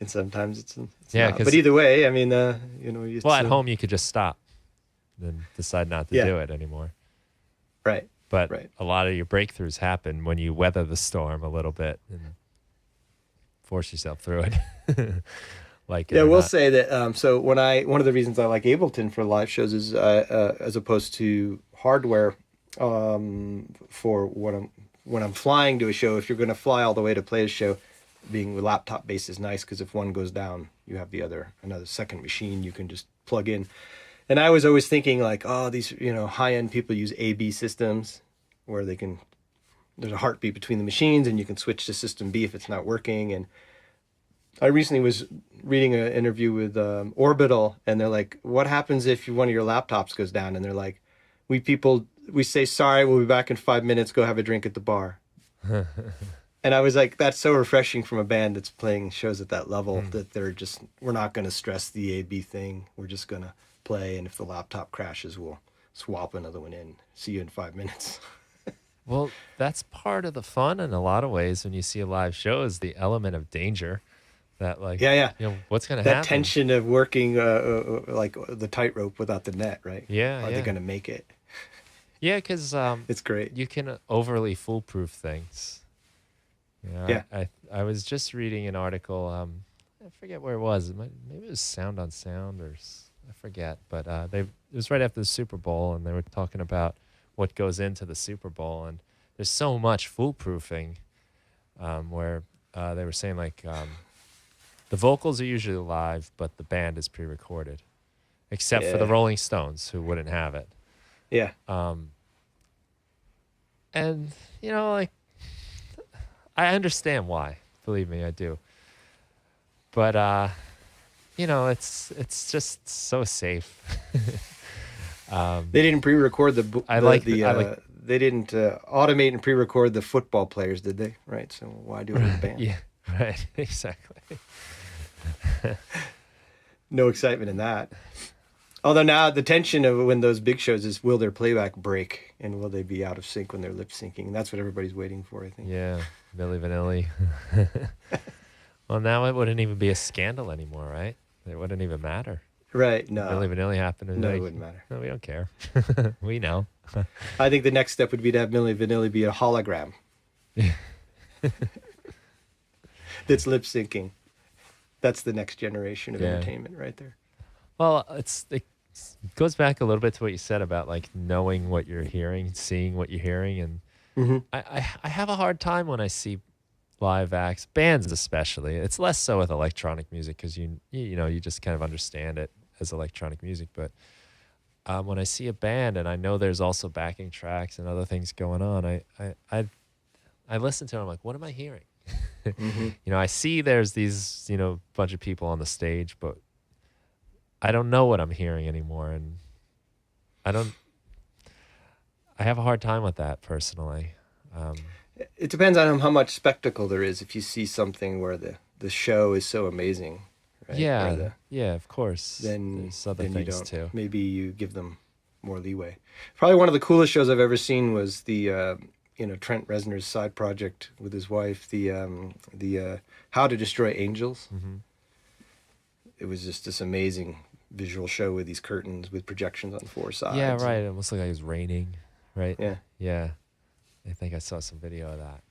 And sometimes it's yeah, not. But either way, I mean, you know, it's, well, at home you could just stop and decide not to do it anymore. Right. But a lot of your breakthroughs happen when you weather the storm a little bit and force yourself through it. Like, yeah, we'll say that. So one of the reasons I like Ableton for live shows is as opposed to hardware for when I'm flying to a show. If you're going to fly all the way to play a show, being laptop based is nice because if one goes down, you have another second machine you can just plug in. And I was always thinking like, oh, these high end people use A/B systems where there's a heartbeat between the machines and you can switch to system B if it's not working. And I recently was reading an interview with Orbital, and they're like, what happens if one of your laptops goes down? And they're like, we say, sorry, we'll be back in 5 minutes, go have a drink at the bar. And I was like, that's so refreshing from a band that's playing shows at that level, that we're not going to stress the A-B thing. We're just going to play, and if the laptop crashes, we'll swap another one in. See you in 5 minutes. Well, that's part of the fun in a lot of ways when you see a live show is the element of danger. That what's going to happen? That tension of working like the tightrope without the net, right? Yeah, Are they going to make it? Yeah, because it's great. You can overly foolproof things. Yeah. I was just reading an article. I forget where it was. Maybe it was Sound on Sound, or I forget. But it was right after the Super Bowl, and they were talking about what goes into the Super Bowl, and there's so much foolproofing. Where they were saying like. The vocals are usually live, but the band is pre-recorded, except for the Rolling Stones, who wouldn't have it. Yeah. And, like, I understand why. Believe me, I do. But, it's just so safe. They didn't pre-record they didn't automate and pre-record the football players, did they? Right. So why do it with the band? Yeah. Right. Exactly. No excitement in that. Although now the tension of when those big shows is, will their playback break and will they be out of sync when they're lip syncing? And that's what everybody's waiting for, I think. Yeah, Milli Vanilli. Well, now it wouldn't even be a scandal anymore, right? It wouldn't even matter. Right. No. Milli Vanilli happened. And No, it like, wouldn't matter. no, we don't care. We know. I think the next step would be to have Milli Vanilli be a hologram. That's lip syncing. That's the next generation of entertainment right there. Well, it goes back a little bit to what you said about like knowing what you're hearing, seeing what you're hearing, and I have a hard time when I see live acts, bands especially. It's less so with electronic music because you just kind of understand it as electronic music. But when I see a band and I know there's also backing tracks and other things going on, I listen to it. I'm like, what am I hearing? I see there's these bunch of people on the stage, but I don't know what I'm hearing anymore, and I have a hard time with that personally. It depends on how much spectacle there is. If you see something where the show is so amazing, right? Yeah, of course. Then there's other then things you don't. too. Maybe you give them more leeway. Probably one of the coolest shows I've ever seen was the Trent Reznor's side project with his wife, the How to Destroy Angels. It was just this amazing visual show with these curtains with projections on 4 sides. Yeah, right. It almost looked like it was raining, right? Yeah. I think I saw some video of that.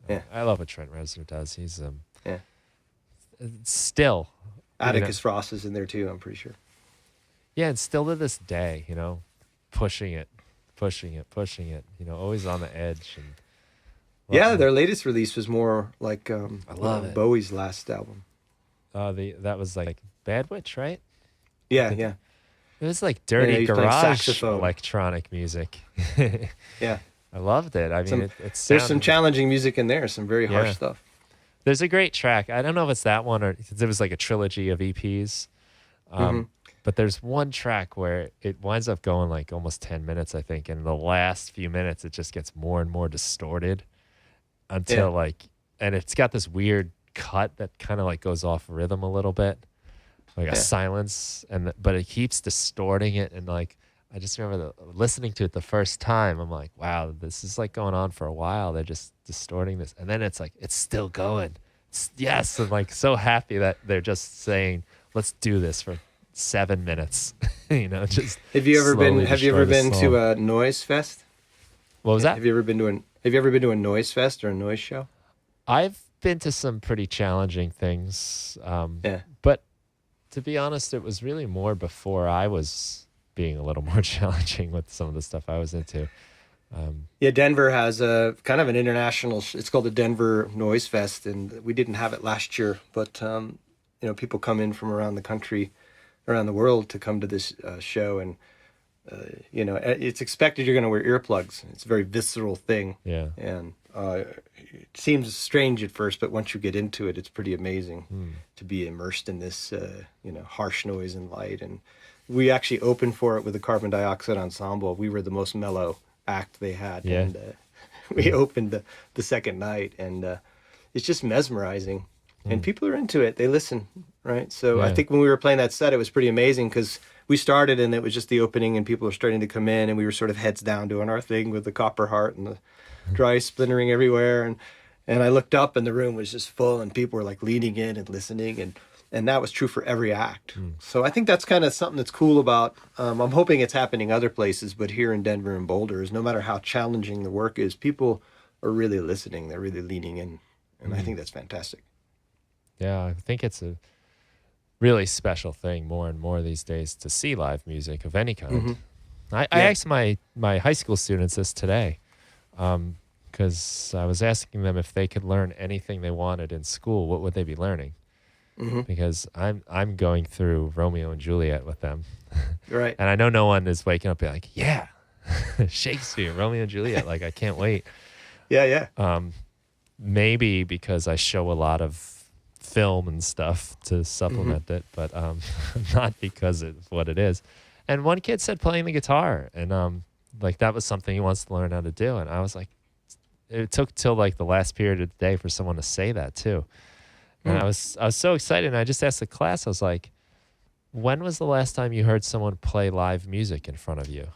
Yeah. I love what Trent Reznor does. He's yeah. Still. Atticus Ross is in there too, I'm pretty sure. Yeah, and still to this day, pushing it, always on the edge. And yeah, their latest release was more like I love it. Bowie's last album. That was like Bad Witch, right? Yeah. It was like dirty he's playing garage saxophone. electronic music. Yeah. I loved it. I mean, there's some challenging music in there, some very harsh stuff. There's a great track. I don't know if it's that one or there was like a trilogy of EPs. But there's one track where it winds up going like almost 10 minutes, I think. And the last few minutes, it just gets more and more distorted until and it's got this weird cut that kind of like goes off rhythm a little bit, like a silence. But it keeps distorting it. And like, I just remember listening to it the first time. I'm like, wow, this is like going on for a while. They're just distorting this. And then it's like, it's still going. Yes. I'm like so happy that they're just saying, let's do this for 7 minutes. Just have you ever been to a noise fest? What was that? Have you ever been to a noise fest or a noise show? I've been to some pretty challenging things. But to be honest, it was really more before I was being a little more challenging with some of the stuff I was into. Denver has a kind of an international. It's called the Denver Noise Fest, and we didn't have it last year. But people come in from around the country, around the world to come to this show, and it's expected you're going to wear earplugs. It's a very visceral thing. Yeah, and it seems strange at first, but once you get into it, it's pretty amazing to be immersed in this harsh noise and light. And we actually opened for it with the Carbon Dioxide Ensemble. We were the most mellow act they had. Yeah. And we opened the second night, and it's just mesmerizing. And people are into it. They listen, right? So I think when we were playing that set, it was pretty amazing because we started and it was just the opening and people were starting to come in and we were sort of heads down doing our thing with the copper heart and the dry splintering everywhere. And I looked up and the room was just full and people were like leaning in and listening. And that was true for every act. So I think that's kind of something that's cool about, I'm hoping it's happening other places, but here in Denver and Boulder is no matter how challenging the work is, people are really listening. They're really leaning in. And I think that's fantastic. Yeah, I think it's a really special thing more and more these days to see live music of any kind. I asked my high school students this today because I was asking them if they could learn anything they wanted in school, what would they be learning? Because I'm going through Romeo and Juliet with them. Right. And I know no one is waking up being like, yeah, Shakespeare, Romeo and Juliet, like I can't wait. Yeah. Maybe because I show a lot of film and stuff to supplement it, but not because of what it is. And one kid said playing the guitar, and like that was something he wants to learn how to do. And I was like, it took till like the last period of the day for someone to say that too. And I was so excited. And I just asked the class, I was like, when was the last time you heard someone play live music in front of you?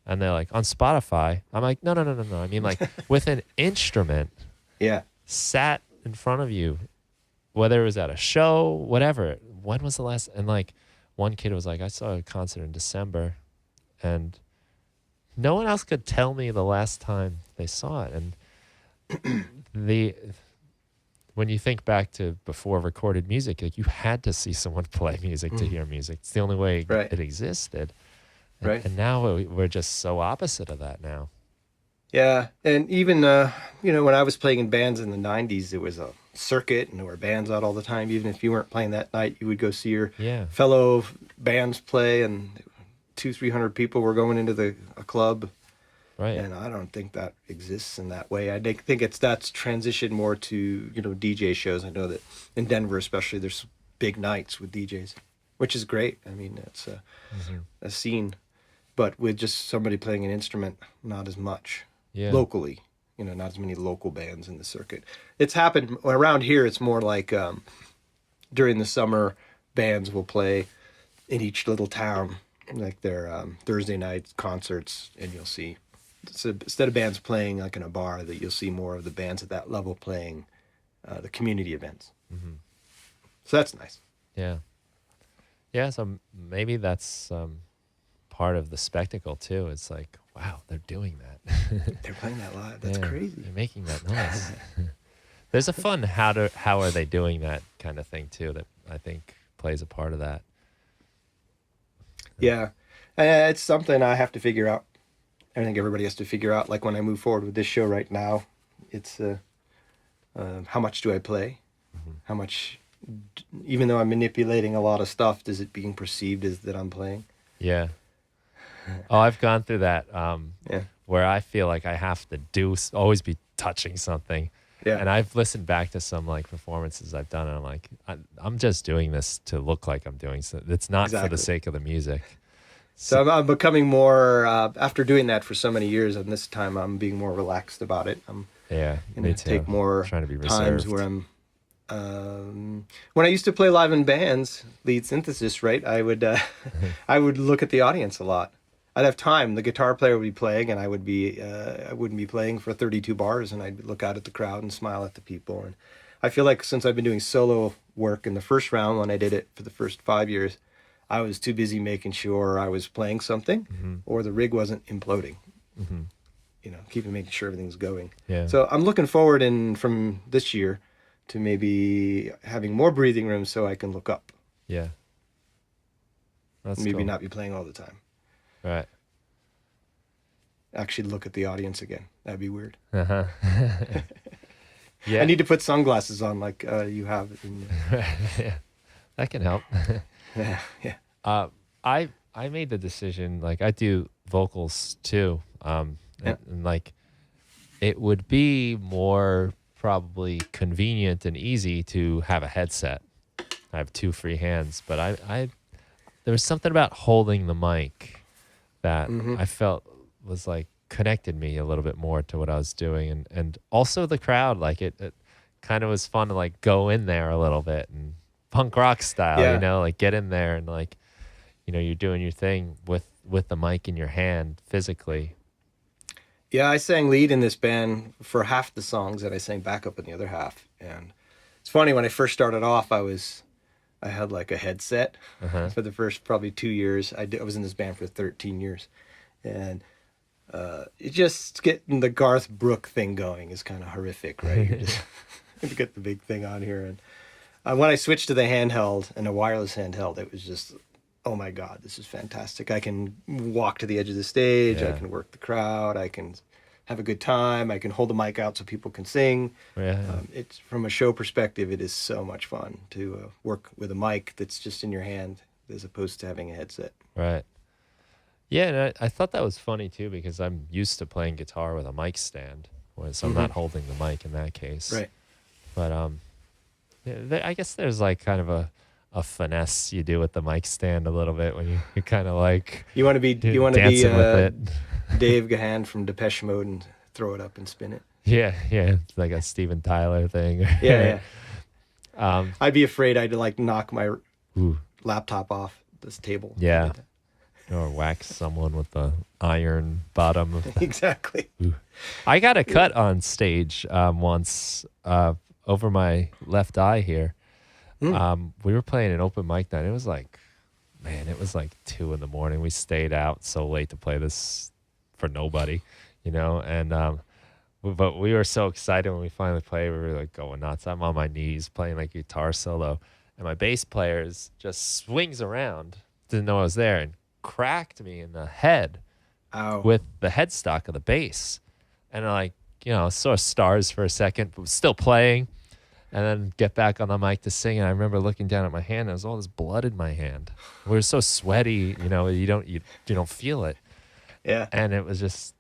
And they're like, on Spotify. I'm like, no. I mean, like with an instrument sat in front of you, whether it was at a show, whatever. When was the last? And like, one kid was like, I saw a concert in December, and no one else could tell me the last time they saw it. And when you think back to before recorded music, like you had to see someone play music to hear music. It's the only way it existed. And now we're just so opposite of that now. Yeah, and even when I was playing in bands in the '90s, it was a circuit, and there were bands out all the time. Even if you weren't playing that night, you would go see your fellow bands play, and 200-300 people were going into a club. Right. And I don't think that exists in that way. I think that's transitioned more to DJ shows. I know that in Denver, especially, there's big nights with DJs, which is great. I mean, it's a scene, but with just somebody playing an instrument, not as much. Yeah. Locally, not as many local bands in the circuit. It's happened around here. It's more like during the summer, bands will play in each little town, like their Thursday night concerts, and you'll see. So instead of bands playing like in a bar, that you'll see more of the bands at that level playing the community events. Mm-hmm. So that's nice. Yeah. Yeah. So maybe that's part of the spectacle too. It's like, wow, they're doing that. They're playing that live. That's crazy. They're making that noise. There's a fun how are they doing that kind of thing too that I think plays a part of that. Yeah. It's something I have to figure out. I think everybody has to figure out, like when I move forward with this show right now, it's how much do I play? Mm-hmm. How much, even though I'm manipulating a lot of stuff, is it being perceived as that I'm playing? Yeah. Oh, I've gone through that where I feel like I have to always be touching something. Yeah. And I've listened back to some like performances I've done, and I'm like, I'm just doing this to look like I'm doing something. It's not for the sake of the music. So I'm becoming more, after doing that for so many years, and this time I'm being more relaxed about it. I'm me too. Take more trying to be times where I'm, when I used to play live in bands, lead synthesist, right, I would look at the audience a lot. I'd have time. The guitar player would be playing, and I wouldn't be playing for 32 bars, and I'd look out at the crowd and smile at the people. And I feel like since I've been doing solo work in the first round, when I did it for the first 5 years, I was too busy making sure I was playing something or the rig wasn't imploding. Mm-hmm. Making sure everything's going. Yeah. So I'm looking forward from this year to maybe having more breathing room so I can look up. Yeah. That's maybe cool. Not be playing all the time. Right. Actually look at the audience again. That'd be weird. Uh-huh. Yeah. I need to put sunglasses on like you have. Yeah. That can help. Yeah. I made the decision, like I do vocals too. And like it would be more probably convenient and easy to have a headset. I have 2 free hands, but I there was something about holding the mic that I felt was like connected me a little bit more to what I was doing, and also the crowd, like it kind of was fun to like go in there a little bit and punk rock style, like get in there and like, you're doing your thing with the mic in your hand physically. Yeah, I sang lead in this band for half the songs, and I sang backup in the other half. And it's funny, when I first started off, I had like a headset for the first probably 2 years. I was in this band for 13 years. And just getting the Garth Brooks thing going is kind of horrific, right? You just get the big thing on here. And when I switched to the handheld and a wireless handheld, it was just, oh my God, this is fantastic. I can walk to the edge of the stage. I can work the crowd. I can have a good time. I can hold the mic out so people can sing. It's from a show perspective, it is so much fun to work with a mic that's just in your hand as opposed to having a headset. Right. Yeah, and I thought that was funny too, because I'm used to playing guitar with a mic stand, so I'm not holding the mic in that case. Right. But I guess there's like kind of a finesse you do with the mic stand a little bit when you kind of like you want to be with it. Dave Gahan from Depeche Mode and throw it up and spin it. Yeah, it's like a Steven Tyler thing. Yeah. I'd be afraid I'd like knock my laptop off this table. Yeah. Or wax someone with the iron bottom. Exactly. I got a cut on stage once over my left eye here. We were playing an open mic night. It was like man, it was like 2 a.m. We stayed out so late to play this for nobody, and but we were so excited when we finally played. We were like going nuts. I'm on my knees playing like guitar solo, and my bass player just swings around, didn't know I was there, and cracked me in the head with the headstock of the bass. And I saw stars for a second, but was still playing, and then get back on the mic to sing. And I remember looking down at my hand, and there was all this blood in my hand. We were so sweaty, you don't feel it. Yeah. And it was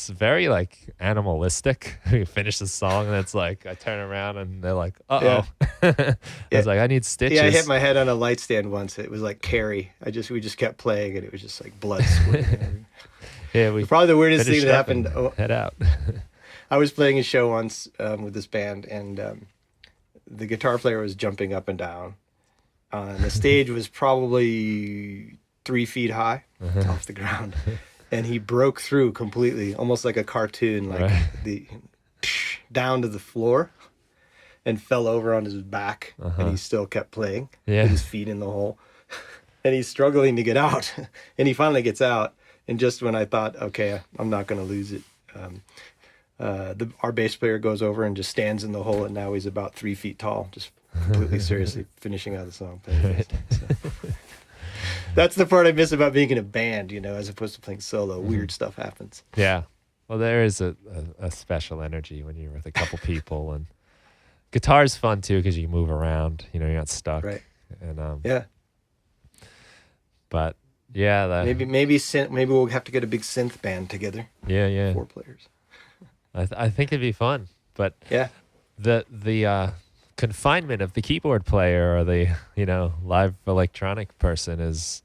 very like animalistic. We finished the song, and it's like I turn around and they're like, "Uh-oh." I was like, "I need stitches." Yeah, I hit my head on a light stand once. It was like Carrie. We just kept playing, and it was just like blood squirting. Yeah, probably the weirdest thing that happened. Head out. I was playing a show once with this band, and the guitar player was jumping up and down. The stage was probably 3 feet high off the ground. And he broke through completely, almost like a cartoon, like down to the floor, and fell over on his back. And he still kept playing with his feet in the hole. And he's struggling to get out. And he finally gets out. And just when I thought, okay, I'm not going to lose it, our bass player goes over and just stands in the hole, and now he's about 3 feet tall, just completely seriously finishing out the song. That's the part I miss about being in a band, as opposed to playing solo. Weird stuff happens. Yeah. Well, there is a special energy when you're with a couple people, and guitar's fun too because you move around. You're not stuck. Right. And yeah. But yeah, maybe we'll have to get a big synth band together. Yeah. 4 players. I think it'd be fun, but yeah, the confinement of the keyboard player or the live electronic person is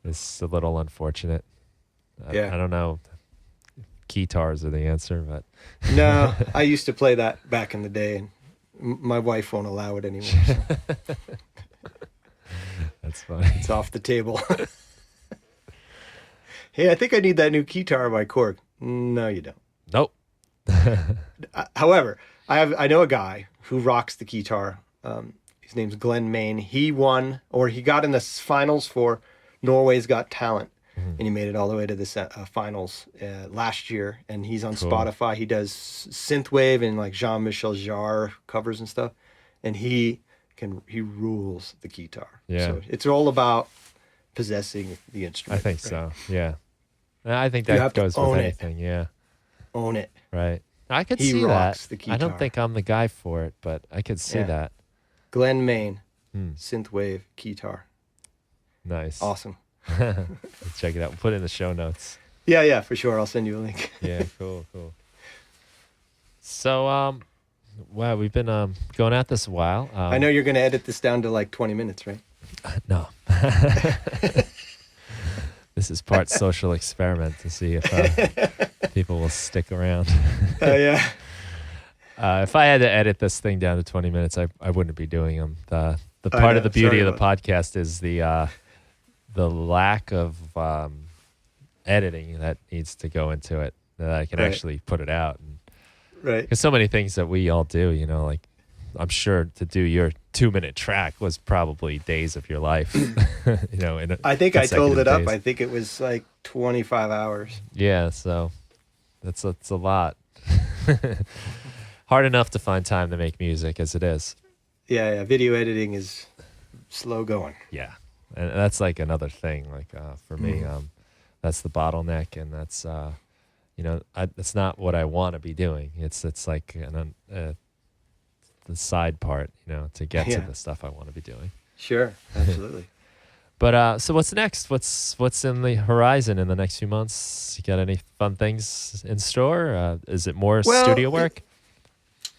a little unfortunate. I don't know. Keytars are the answer, but no, I used to play that back in the day, and my wife won't allow it anymore. So. That's funny. It's off the table. Hey, I think I need that new keytar by Korg. No, you don't. Nope. However, I know a guy who rocks the keytar. His name's Glenn Main. He got in the finals for Norway's Got Talent, and he made it all the way to the finals last year. And he's on Spotify. He does synthwave and like Jean-Michel Jarre covers and stuff. And he rules the keytar. Yeah. So it's all about possessing the instrument. I think so. Yeah. I think that goes with anything. Yeah. Own it. Right. I could He see rocks that. the I don't keytar. think I'm the guy for it, but I could see that. Glenn Main, synthwave keytar. Nice. Awesome. Let's check it out. We'll put it in the show notes. Yeah, for sure. I'll send you a link. Yeah, cool. So, wow, we've been going at this a while. I know you're going to edit this down to like 20 minutes, right? No. This is part social experiment to see if people will stick around. Yeah. If I had to edit this thing down to 20 minutes, I wouldn't be doing them. The part of the beauty of the podcast is the lack of editing that needs to go into it, that I can actually put it out. Right. Because so many things that we all do, like I'm sure to do your 2-minute track was probably days of your life. I think I totaled it up. Days. I think it was like 25 hours. Yeah, so that's a lot. Hard enough to find time to make music as it is. Yeah. Video editing is slow going. Yeah, and that's like another thing. Like for me, that's the bottleneck, and that's it's not what I want to be doing. It's like the side part, to get to the stuff I want to be doing. Sure, absolutely. But so what's next? What's in the horizon in the next few months? You got any fun things in store? Is it more studio work?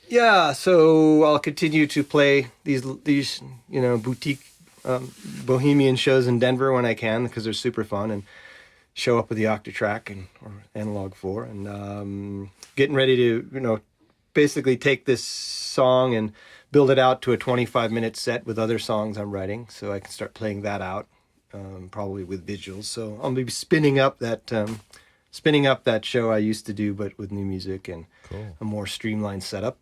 Yeah, so I'll continue to play these boutique bohemian shows in Denver when I can, because they're super fun, and show up with the Octatrack or Analog 4, and getting ready to basically take this song and build it out to a 25-minute set with other songs I'm writing, so I can start playing that out, probably with visuals. So I'll be spinning up that show I used to do, but with new music and a more streamlined setup.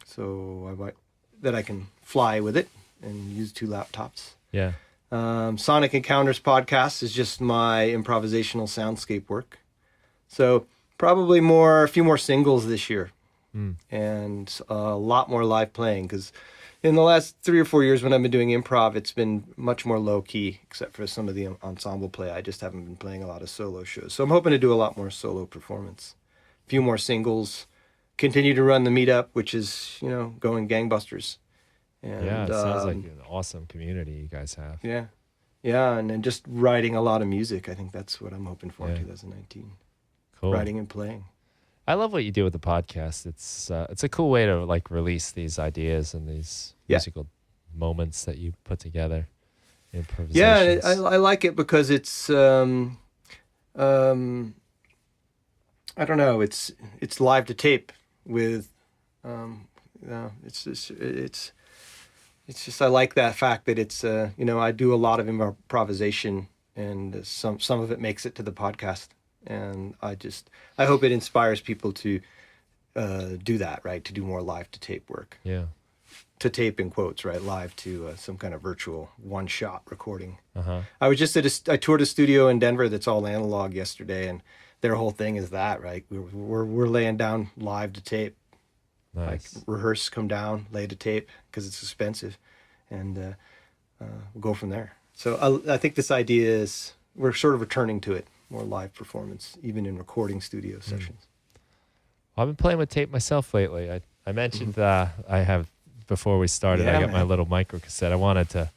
So that I can fly with it and use 2 laptops. Yeah. Sonic Encounters podcast is just my improvisational soundscape work. So probably a few more singles this year, and a lot more live playing, because in the last 3 or 4 years when I've been doing improv, it's been much more low key, except for some of the ensemble play. I just haven't been playing a lot of solo shows. So I'm hoping to do a lot more solo performance, a few more singles, continue to run the meetup, which is, going gangbusters. And, Yeah, it sounds like an awesome community you guys have. Yeah. Yeah, and then just writing a lot of music. I think that's what I'm hoping for in 2019. Cool. Writing and playing. I love what you do with the podcast. It's a cool way to like release these ideas and these musical moments that you put together. Improvisations. Yeah, I like it because it's I don't know, it's live to tape with it's just I like that fact that it's I do a lot of improvisation, and some of it makes it to the podcast, and I hope it inspires people to do that, right? To do more live to tape work. Yeah. To tape in quotes, right? Live to some kind of virtual one-shot recording. Uh-huh. I was just I toured a studio in Denver that's all analog yesterday, and their whole thing is that, right? We're laying down live to tape. Nice. Like rehearse, come down, lay to tape, because it's expensive, and we'll go from there. So I think this idea is we're sort of returning to it, more live performance, even in recording studio sessions. Well, I've been playing with tape myself lately. I mentioned I have, before we started, I got my little micro cassette. I wanted to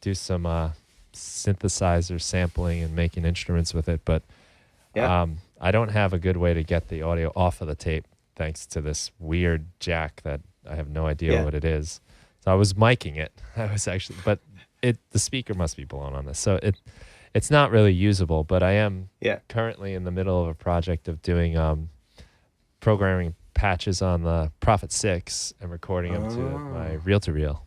do some synthesizer sampling and making instruments with it, but I don't have a good way to get the audio off of the tape, thanks to this weird jack that I have no idea what it is. So I was miking it. But the speaker must be blown on this. So it's not really usable, but I am currently in the middle of a project of doing programming patches on the Prophet 6 and recording them to my reel-to-reel,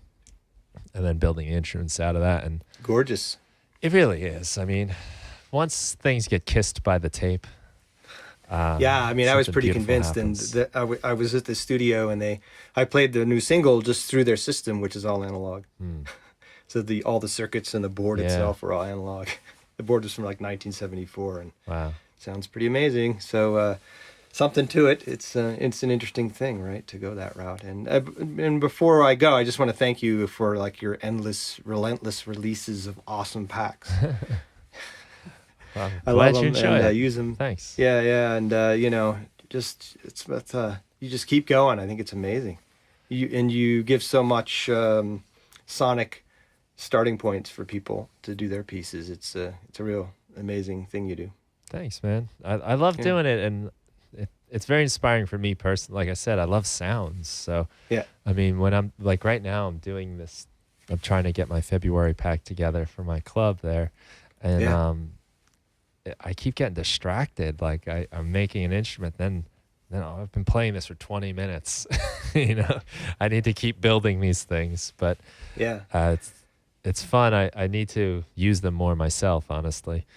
and then building instruments out of that. And gorgeous. It really is. I mean, once things get kissed by the tape, I was pretty convinced, happens. and I was at the studio, and I played the new single just through their system, which is all analog. So all the circuits and the board itself were all analog. The board was from like 1974, and sounds pretty amazing. So something to it. It's an interesting thing, right, to go that route. And before I go, I just want to thank you for like your endless, relentless releases of awesome packs. I love them, and I use them. Thanks. Yeah, and you just keep going. I think it's amazing. You give so much sonic starting points for people to do their pieces. It's a real amazing thing you do. Thanks, man. I love doing it, and it's very inspiring for me personally. Like I said, I love sounds. So I mean, when I'm like right now, I'm doing this. I'm trying to get my February pack together for my club there, and I keep getting distracted. Like I'm making an instrument, then I've been playing this for 20 minutes. I need to keep building these things, but it's fun. I need to use them more myself, honestly.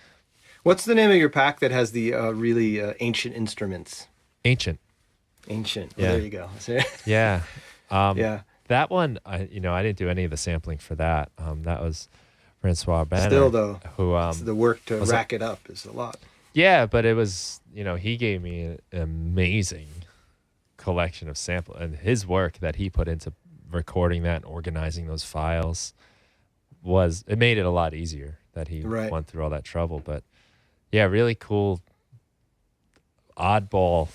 What's the name of your pack that has the really ancient instruments? Ancient. Well, there you go. Yeah. That one, I didn't do any of the sampling for that. That was Francois Banner. Still, though, who the work to rack it up is a lot. Yeah, but it was, he gave me an amazing collection of samples, and his work that he put into recording that and organizing those files it made it a lot easier that he went through all that trouble. But yeah, really cool, oddball,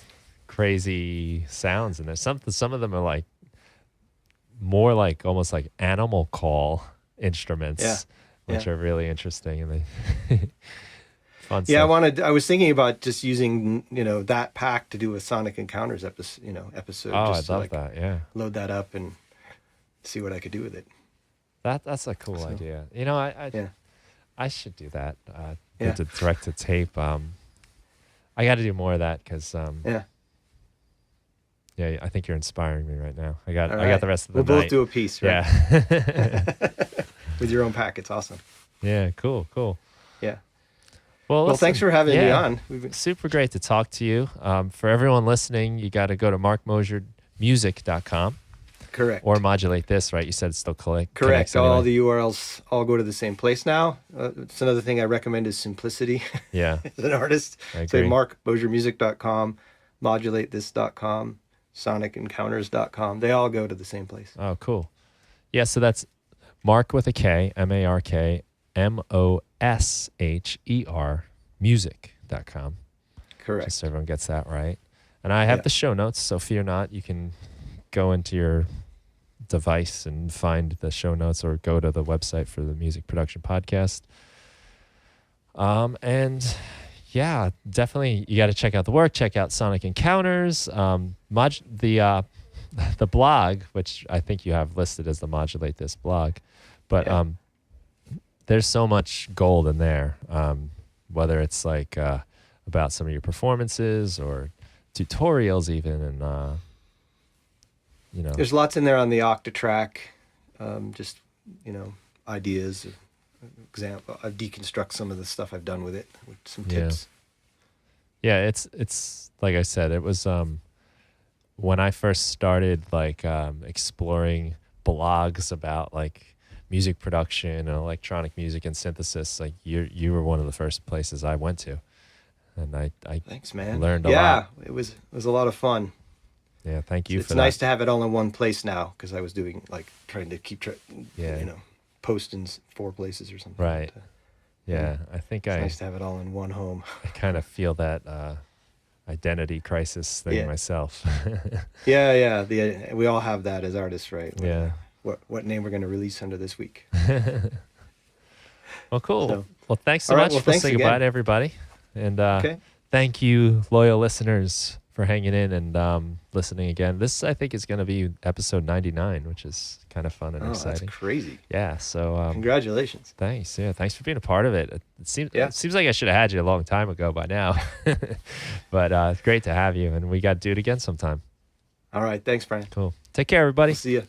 crazy sounds in there. Some of them are like more like almost like animal call instruments, which are really interesting, and they fun stuff. I was thinking about just using that pack to do a Sonic Encounters episode. Oh, just I'd love that. Yeah, load that up and see what I could do with it. That's a cool idea. I should do that. To direct to tape. I got to do more of that because I think you're inspiring me right now. I got the rest of the night. We'll both do a piece, right? Yeah. With your own pack. It's awesome. Yeah, cool. Yeah. Well, listen, thanks for having me on. Super great to talk to you. For everyone listening, you got to go to markmoshermusic.com. Correct. Or Modulate This, right? You said it's still Correct. connects All anyway. the URLs all go to the same place now. It's another thing I recommend is simplicity Yeah. as an artist. I Say agree. markmoshermusic.com, modulatetthis.com, sonicencounters.com. They all go to the same place. Oh, cool. Yeah, so that's Mark with a K, MarkMosher, music.com. Correct. Just so everyone gets that right. And I have Yeah. the show notes, so fear not. You can go into your device and find the show notes or go to the website for the music production podcast. And yeah, definitely you got to check out the work, check out Sonic Encounters, the blog, which I think you have listed as the Modulate This blog, but Yeah. there's so much gold in there, whether it's like about some of your performances or tutorials even, and There's lots in there on the Octatrack, just, ideas, example. I deconstruct some of the stuff I've done with it, with some tips. Yeah, it's like I said, it was when I first started like exploring blogs about like music production and electronic music and synthesis, like you were one of the first places I went to, and I Thanks, man. learned a lot. Yeah, it was a lot of fun. Yeah, thank you It's for nice that. to have it all in one place now, because I was doing trying to keep Yeah. post in 4 places or something. Right. But, Yeah, I think it's I nice to have it all in one home. I kind of feel that identity crisis thing Yeah. myself. Yeah. We all have that as artists, right? Yeah. What name we're going to release under this week? Well, cool. So- Well, thanks so All right, much. well, We'll thanks say goodbye again. to everybody. And Okay. thank you, loyal listeners, for hanging in and listening again. This, I think, is going to be episode 99, which is kind of fun and Oh, that's exciting. crazy. Yeah, so Congratulations. thanks. Yeah, thanks for being a part of it. It Yeah. seems like I should have had you a long time ago by now. But it's great to have you, and we got to do it again sometime. All right. Thanks, Brian. Cool. Take care, everybody. See ya.